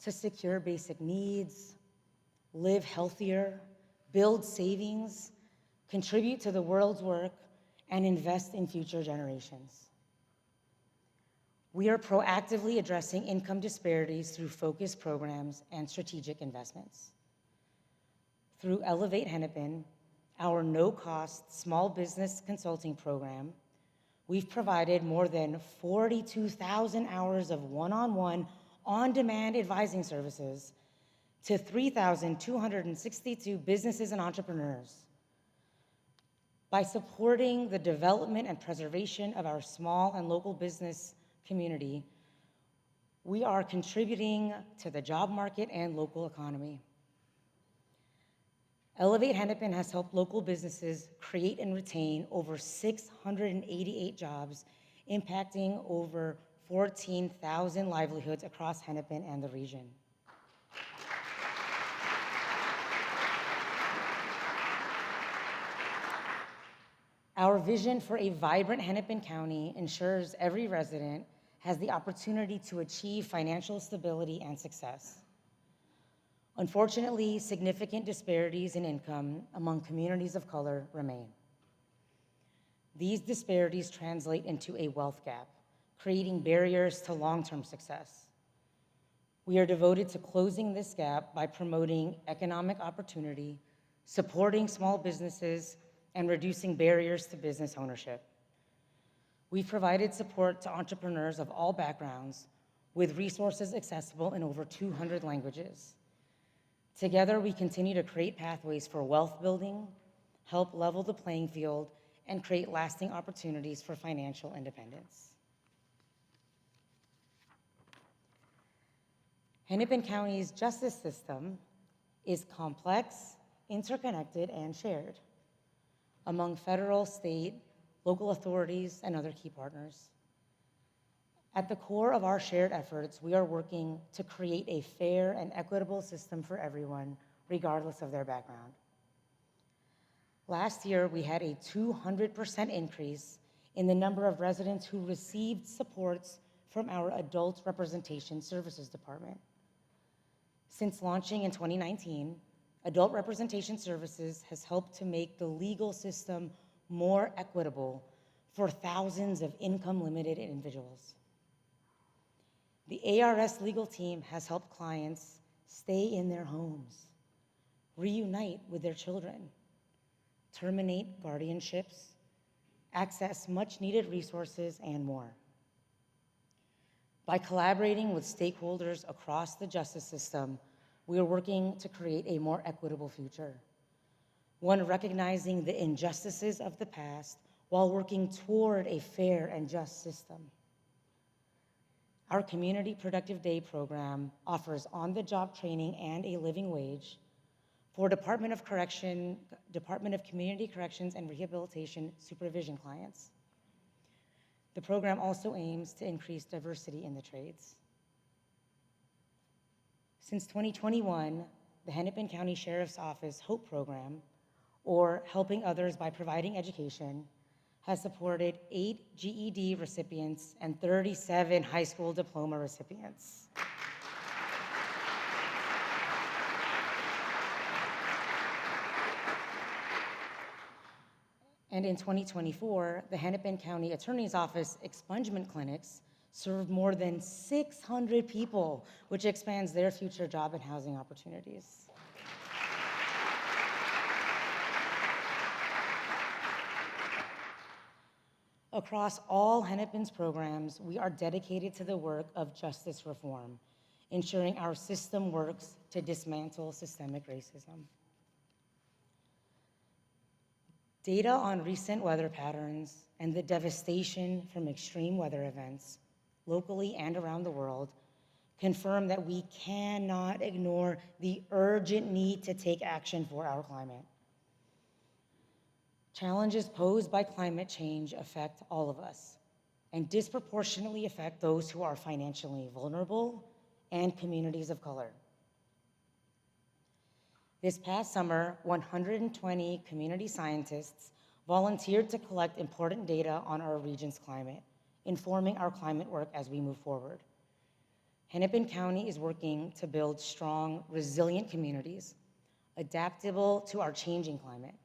to secure basic needs, live healthier, build savings, contribute to the world's work, and invest in future generations. We are proactively addressing income disparities through focused programs and strategic investments. Through Elevate Hennepin, our no-cost small business consulting program, we've provided more than 42,000 hours of one-on-one, on-demand advising services to 3,262 businesses and entrepreneurs. By supporting the development and preservation of our small and local business community, we are contributing to the job market and local economy. Elevate Hennepin has helped local businesses create and retain over 688 jobs, impacting over 14,000 livelihoods across Hennepin and the region. Our vision for a vibrant Hennepin County ensures every resident has the opportunity to achieve financial stability and success. Unfortunately, significant disparities in income among communities of color remain. These disparities translate into a wealth gap, creating barriers to long-term success. We are devoted to closing this gap by promoting economic opportunity, supporting small businesses, and reducing barriers to business ownership. We've provided support to entrepreneurs of all backgrounds with resources accessible in over 200 languages. Together, we continue to create pathways for wealth building, help level the playing field, and create lasting opportunities for financial independence. Hennepin County's justice system is complex, interconnected, and shared among federal, state, local authorities, and other key partners. At the core of our shared efforts, we are working to create a fair and equitable system for everyone, regardless of their background. Last year, we had a 200% increase in the number of residents who received supports from our Adult Representation Services Department. Since launching in 2019, Adult Representation Services has helped to make the legal system more equitable for thousands of income-limited individuals. The ARS legal team has helped clients stay in their homes, reunite with their children, terminate guardianships, access much-needed resources, and more. By collaborating with stakeholders across the justice system, we are working to create a more equitable future, one recognizing the injustices of the past while working toward a fair and just system. Our Community Productive Day program offers on-the-job training and a living wage for Department of Community Corrections and Rehabilitation supervision clients. The program also aims to increase diversity in the trades. Since 2021, the Hennepin County Sheriff's Office HOPE program, or Helping Others by Providing Education, has supported 8 GED recipients and 37 high school diploma recipients. And in 2024, the Hennepin County Attorney's Office expungement clinics served more than 600 people, which expands their future job and housing opportunities. Across all Hennepin's programs, we are dedicated to the work of justice reform, ensuring our system works to dismantle systemic racism. Data on recent weather patterns and the devastation from extreme weather events, locally and around the world, confirm that we cannot ignore the urgent need to take action for our climate. Challenges posed by climate change affect all of us and disproportionately affect those who are financially vulnerable and communities of color. This past summer, 120 community scientists volunteered to collect important data on our region's climate, informing our climate work as we move forward. Hennepin County is working to build strong, resilient communities, adaptable to our changing climate.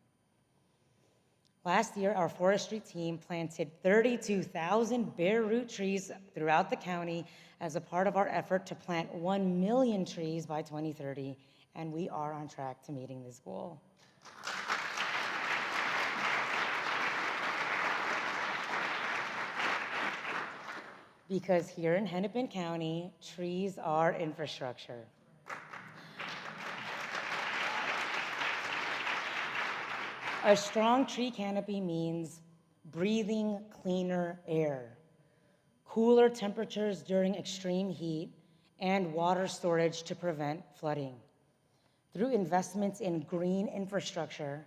Last year, our forestry team planted 32,000 bare root trees throughout the county as a part of our effort to plant 1 million trees by 2030, and we are on track to meeting this goal. Because here in Hennepin County, trees are infrastructure. A strong tree canopy means breathing cleaner air, cooler temperatures during extreme heat, and water storage to prevent flooding. Through investments in green infrastructure,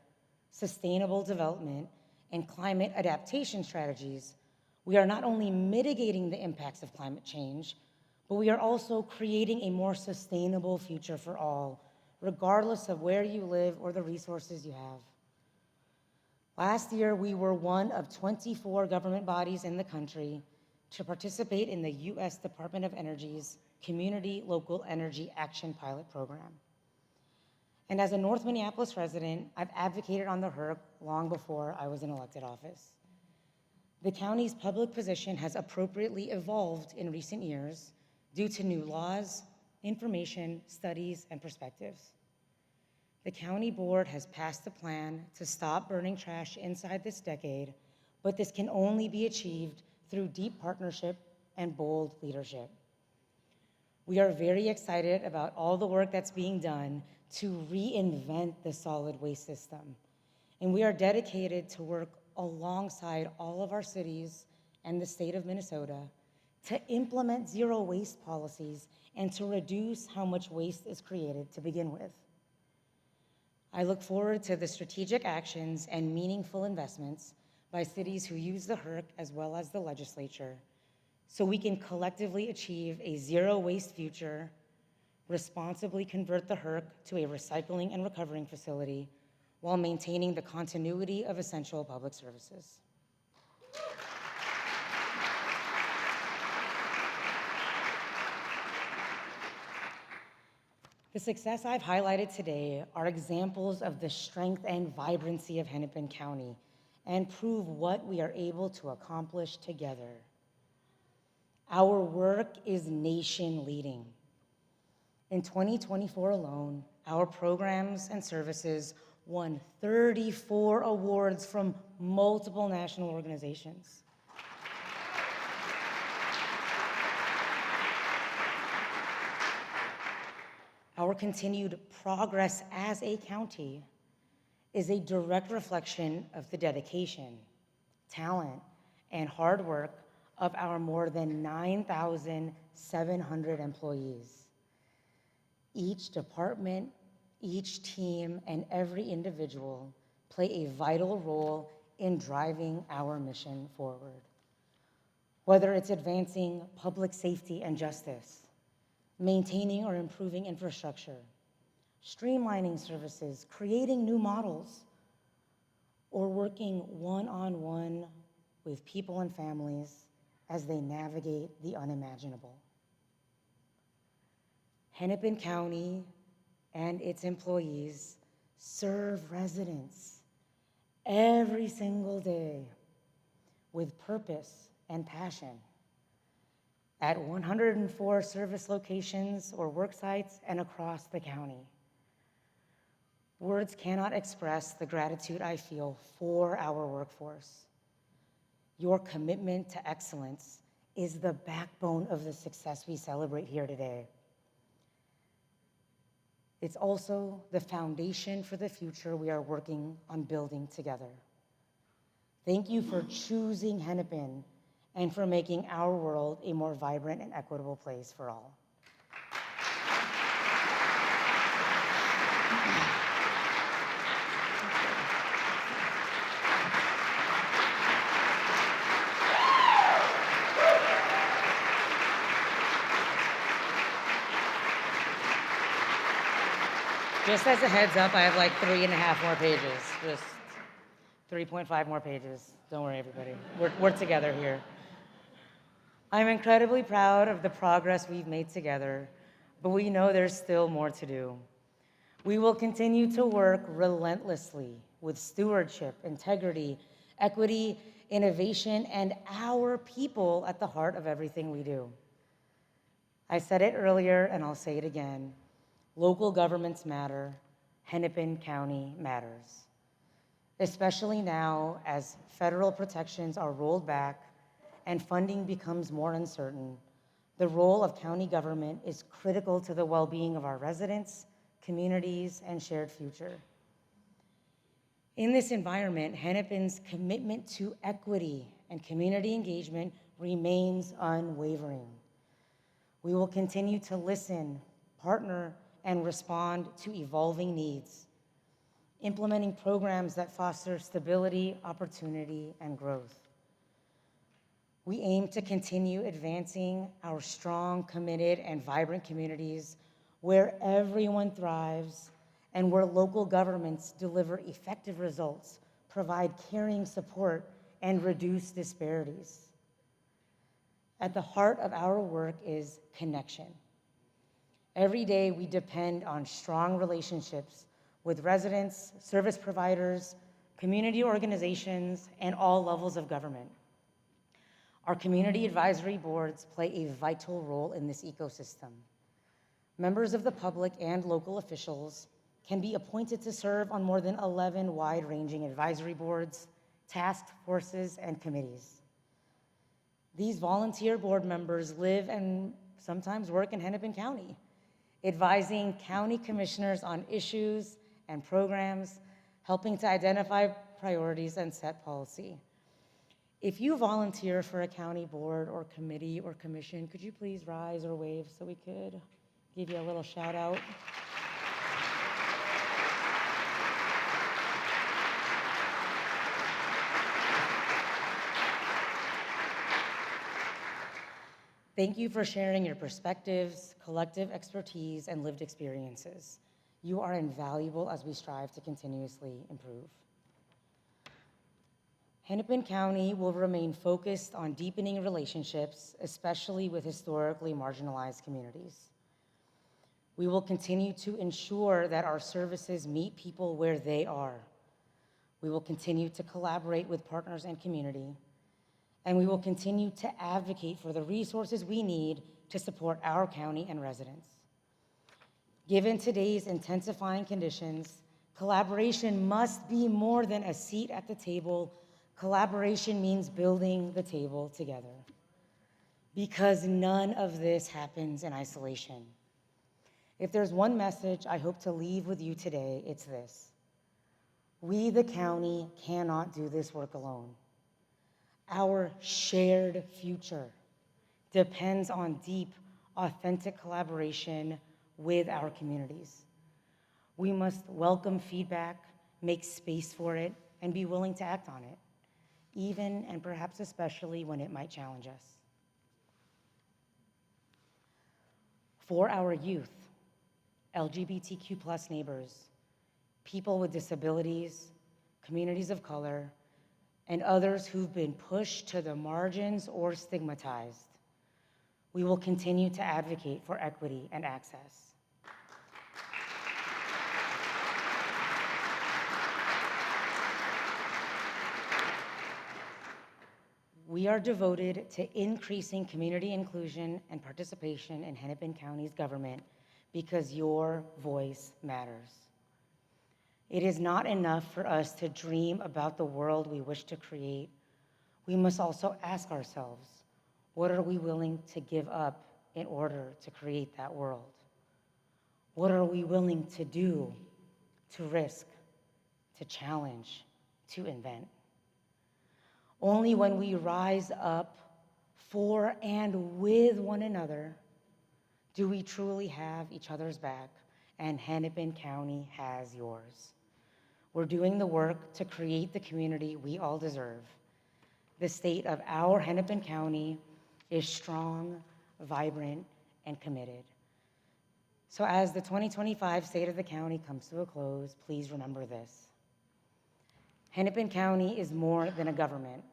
sustainable development, and climate adaptation strategies, we are not only mitigating the impacts of climate change, but we are also creating a more sustainable future for all, regardless of where you live or the resources you have. Last year, we were one of 24 government bodies in the country to participate in the U.S. Department of Energy's Community Local Energy Action Pilot Program. And as a North Minneapolis resident, I've advocated on the HERC long before I was in elected office. The county's public position has appropriately evolved in recent years due to new laws, information, studies, and perspectives. The county board has passed a plan to stop burning trash inside this decade, but this can only be achieved through deep partnership and bold leadership. We are very excited about all the work that's being done to reinvent the solid waste system, and we are dedicated to work alongside all of our cities and the state of Minnesota to implement zero waste policies and to reduce how much waste is created to begin with. I look forward to the strategic actions and meaningful investments by cities who use the HERC as well as the legislature, so we can collectively achieve a zero waste future, responsibly convert the HERC to a recycling and recovering facility, while maintaining the continuity of essential public services. The success I've highlighted today are examples of the strength and vibrancy of Hennepin County and prove what we are able to accomplish together. Our work is nation leading. In 2024 alone, our programs and services won 34 awards from multiple national organizations. Our continued progress as a county is a direct reflection of the dedication, talent, and hard work of our more than 9,700 employees. Each department, each team, and every individual play a vital role in driving our mission forward. Whether it's advancing public safety and justice, maintaining or improving infrastructure, streamlining services, creating new models, or working one-on-one with people and families as they navigate the unimaginable. Hennepin County and its employees serve residents every single day with purpose and passion at 104 service locations or work sites and across the county. Words cannot express the gratitude I feel for our workforce. Your commitment to excellence is the backbone of the success we celebrate here today. It's also the foundation for the future we are working on building together. Thank you for choosing Hennepin and for making our world a more vibrant and equitable place for all. Just as a heads up, I have like 3.5 more pages, just 3.5 more pages. Don't worry, everybody. We're together here. I'm incredibly proud of the progress we've made together, but we know there's still more to do. We will continue to work relentlessly with stewardship, integrity, equity, innovation, and our people at the heart of everything we do. I said it earlier, and I'll say it again. Local governments matter. Hennepin County matters. Especially now as federal protections are rolled back and funding becomes more uncertain, the role of county government is critical to the well-being of our residents, communities, and shared future. In this environment, Hennepin's commitment to equity and community engagement remains unwavering. We will continue to listen, partner, and respond to evolving needs, implementing programs that foster stability, opportunity, and growth. We aim to continue advancing our strong, committed, and vibrant communities where everyone thrives and where local governments deliver effective results, provide caring support, and reduce disparities. At the heart of our work is connection. Every day, we depend on strong relationships with residents, service providers, community organizations, and all levels of government. Our community advisory boards play a vital role in this ecosystem. Members of the public and local officials can be appointed to serve on more than 11 wide-ranging advisory boards, task forces, and committees. These volunteer board members live and sometimes work in Hennepin County, advising county commissioners on issues and programs, helping to identify priorities and set policy. If you volunteer for a county board or committee or commission, could you please rise or wave so we could give you a little shout out? Thank you for sharing your perspectives, collective expertise, and lived experiences. You are invaluable as we strive to continuously improve. Hennepin County will remain focused on deepening relationships, especially with historically marginalized communities. We will continue to ensure that our services meet people where they are. We will continue to collaborate with partners and community, and we will continue to advocate for the resources we need to support our county and residents. Given today's intensifying conditions, Collaboration must be more than a seat at the table. Collaboration means building the table together. Because none of this happens in isolation. If there's one message I hope to leave with you today, it's this. We, the county, cannot do this work alone. Our shared future depends on deep, authentic collaboration with our communities. We must welcome feedback, make space for it, and be willing to act on it, even and perhaps especially when it might challenge us. For our youth, LGBTQ+ neighbors, people with disabilities, communities of color, and others who've been pushed to the margins or stigmatized, we will continue to advocate for equity and access. We are devoted to increasing community inclusion and participation in Hennepin County's government because your voice matters. It is not enough for us to dream about the world we wish to create. We must also ask ourselves, what are we willing to give up in order to create that world? What are we willing to do, to risk, to challenge, to invent? Only when we rise up for and with one another do we truly have each other's back, and Hennepin County has yours. We're doing the work to create the community we all deserve. The state of our Hennepin County is strong, vibrant, and committed. So as the 2025 State of the County comes to a close, please remember this. Hennepin County is more than a government.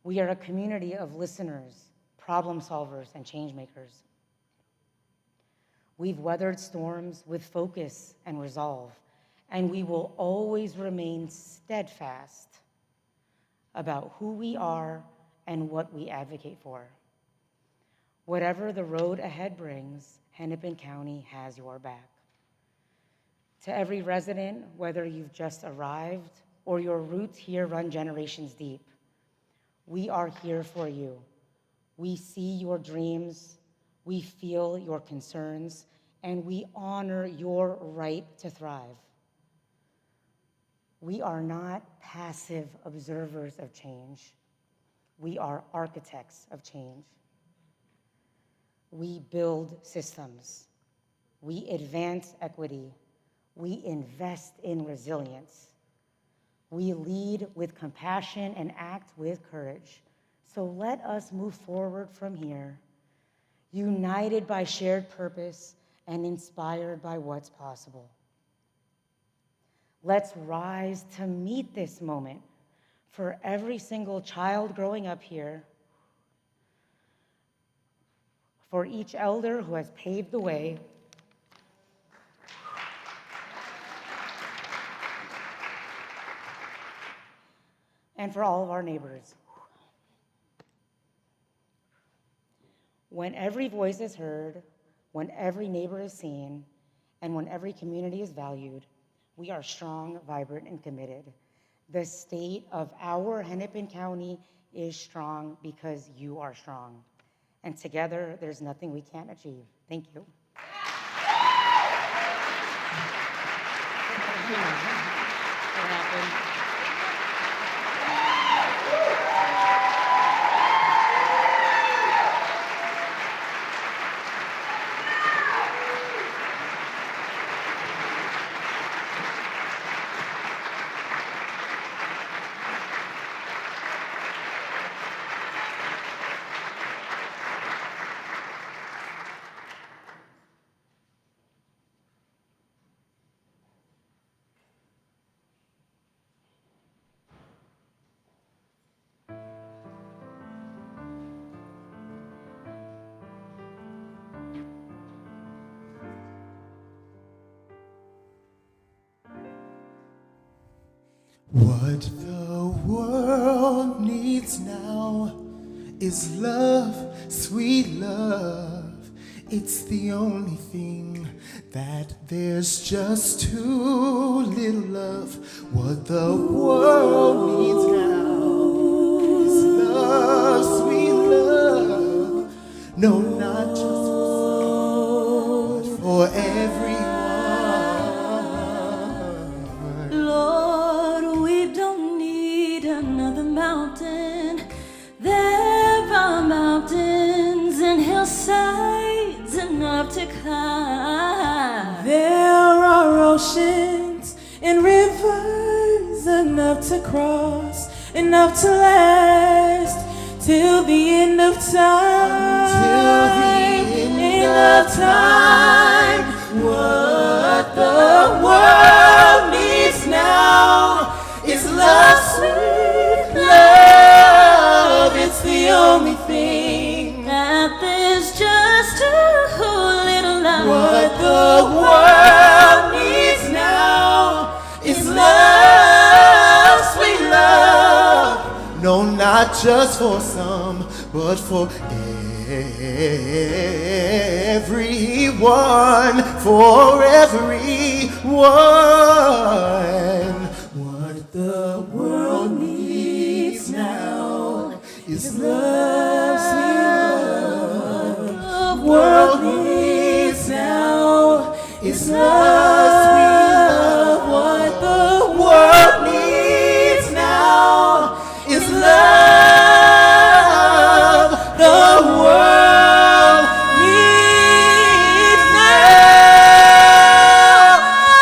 We are a community of listeners, problem solvers, and change makers. We've weathered storms with focus and resolve, and we will always remain steadfast about who we are and what we advocate for. Whatever the road ahead brings, Hennepin County has your back. To every resident, whether you've just arrived or your roots here run generations deep, we are here for you. We see your dreams, we feel your concerns, and we honor your right to thrive. We are not passive observers of change. We are architects of change. We build systems. We advance equity. We invest in resilience. We lead with compassion and act with courage. So let us move forward from here, united by shared purpose and inspired by what's possible. Let's rise to meet this moment for every single child growing up here, for each elder who has paved the way, and for all of our neighbors. When every voice is heard, when every neighbor is seen, and when every community is valued, we are strong, vibrant, and committed. The state of our Hennepin County is strong because you are strong. And together, there's nothing we can't achieve. Thank you. What the world needs now is love, sweet love. It's the only thing that there's just too little love. What the world needs now is love, sweet love. No, not just for everyone. Lord, we don't need another mountain. There are mountains and hillsides enough to climb. There are oceans and rivers enough to cross, enough to last till the end of time. Till the end of time. What the world needs now is love, sweet love. It's the only thing That there's just too little love. what the world needs now is love, sweet love. No, not just for some, but for everyone, for everyone. What the world needs now is love, sweet love. The world needs now is love, sweet love. What the world needs now is love. The world needs now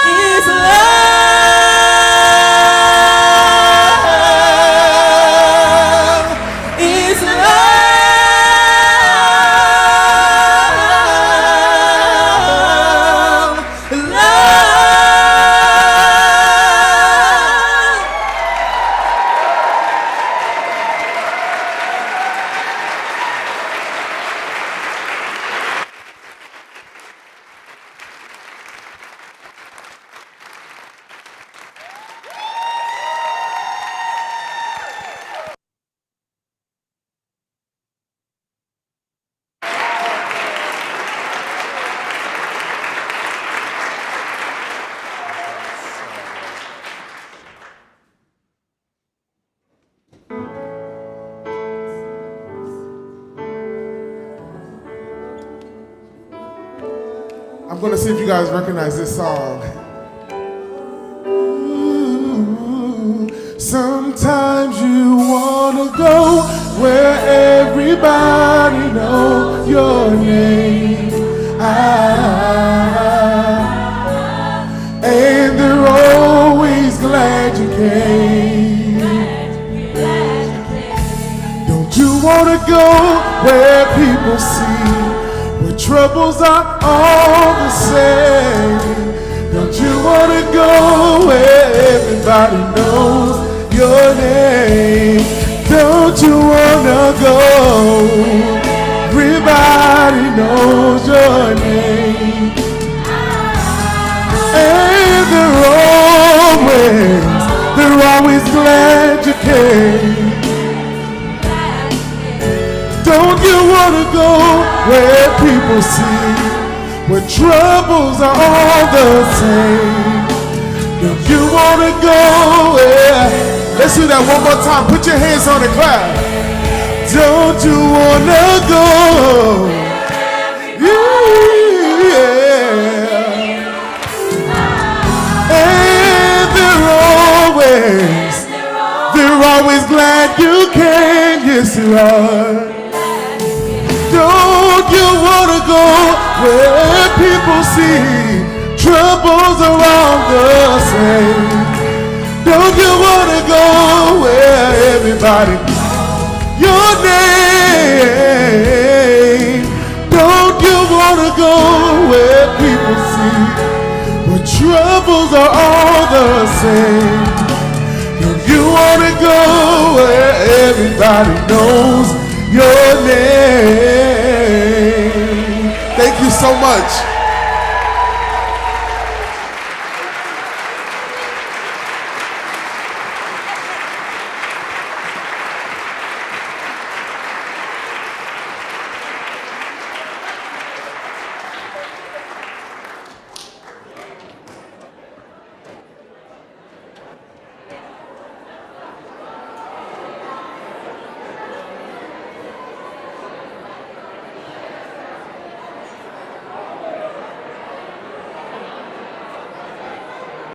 is love. Is love. I'm gonna see if you guys recognize this song. Sometimes you wanna go where everybody knows your name. And they're always glad you came. Don't you wanna go where people see where troubles are all the same? Don't you wanna go where everybody knows your name? Don't you wanna go? Everybody knows your name. And they're always glad you came. Don't you wanna go where people see where troubles are all the same? Don't you wanna go where? Let's do that one more time. Put your hands on the clap. Don't you wanna go? Yeah. And they're always glad you came. Yes, you are. Don't you wanna go where people see troubles are all the same? Don't you wanna go where everybody your name? Don't you wanna go where people see where troubles are all the same? Don't you wanna go where everybody knows your name? Thank you so much.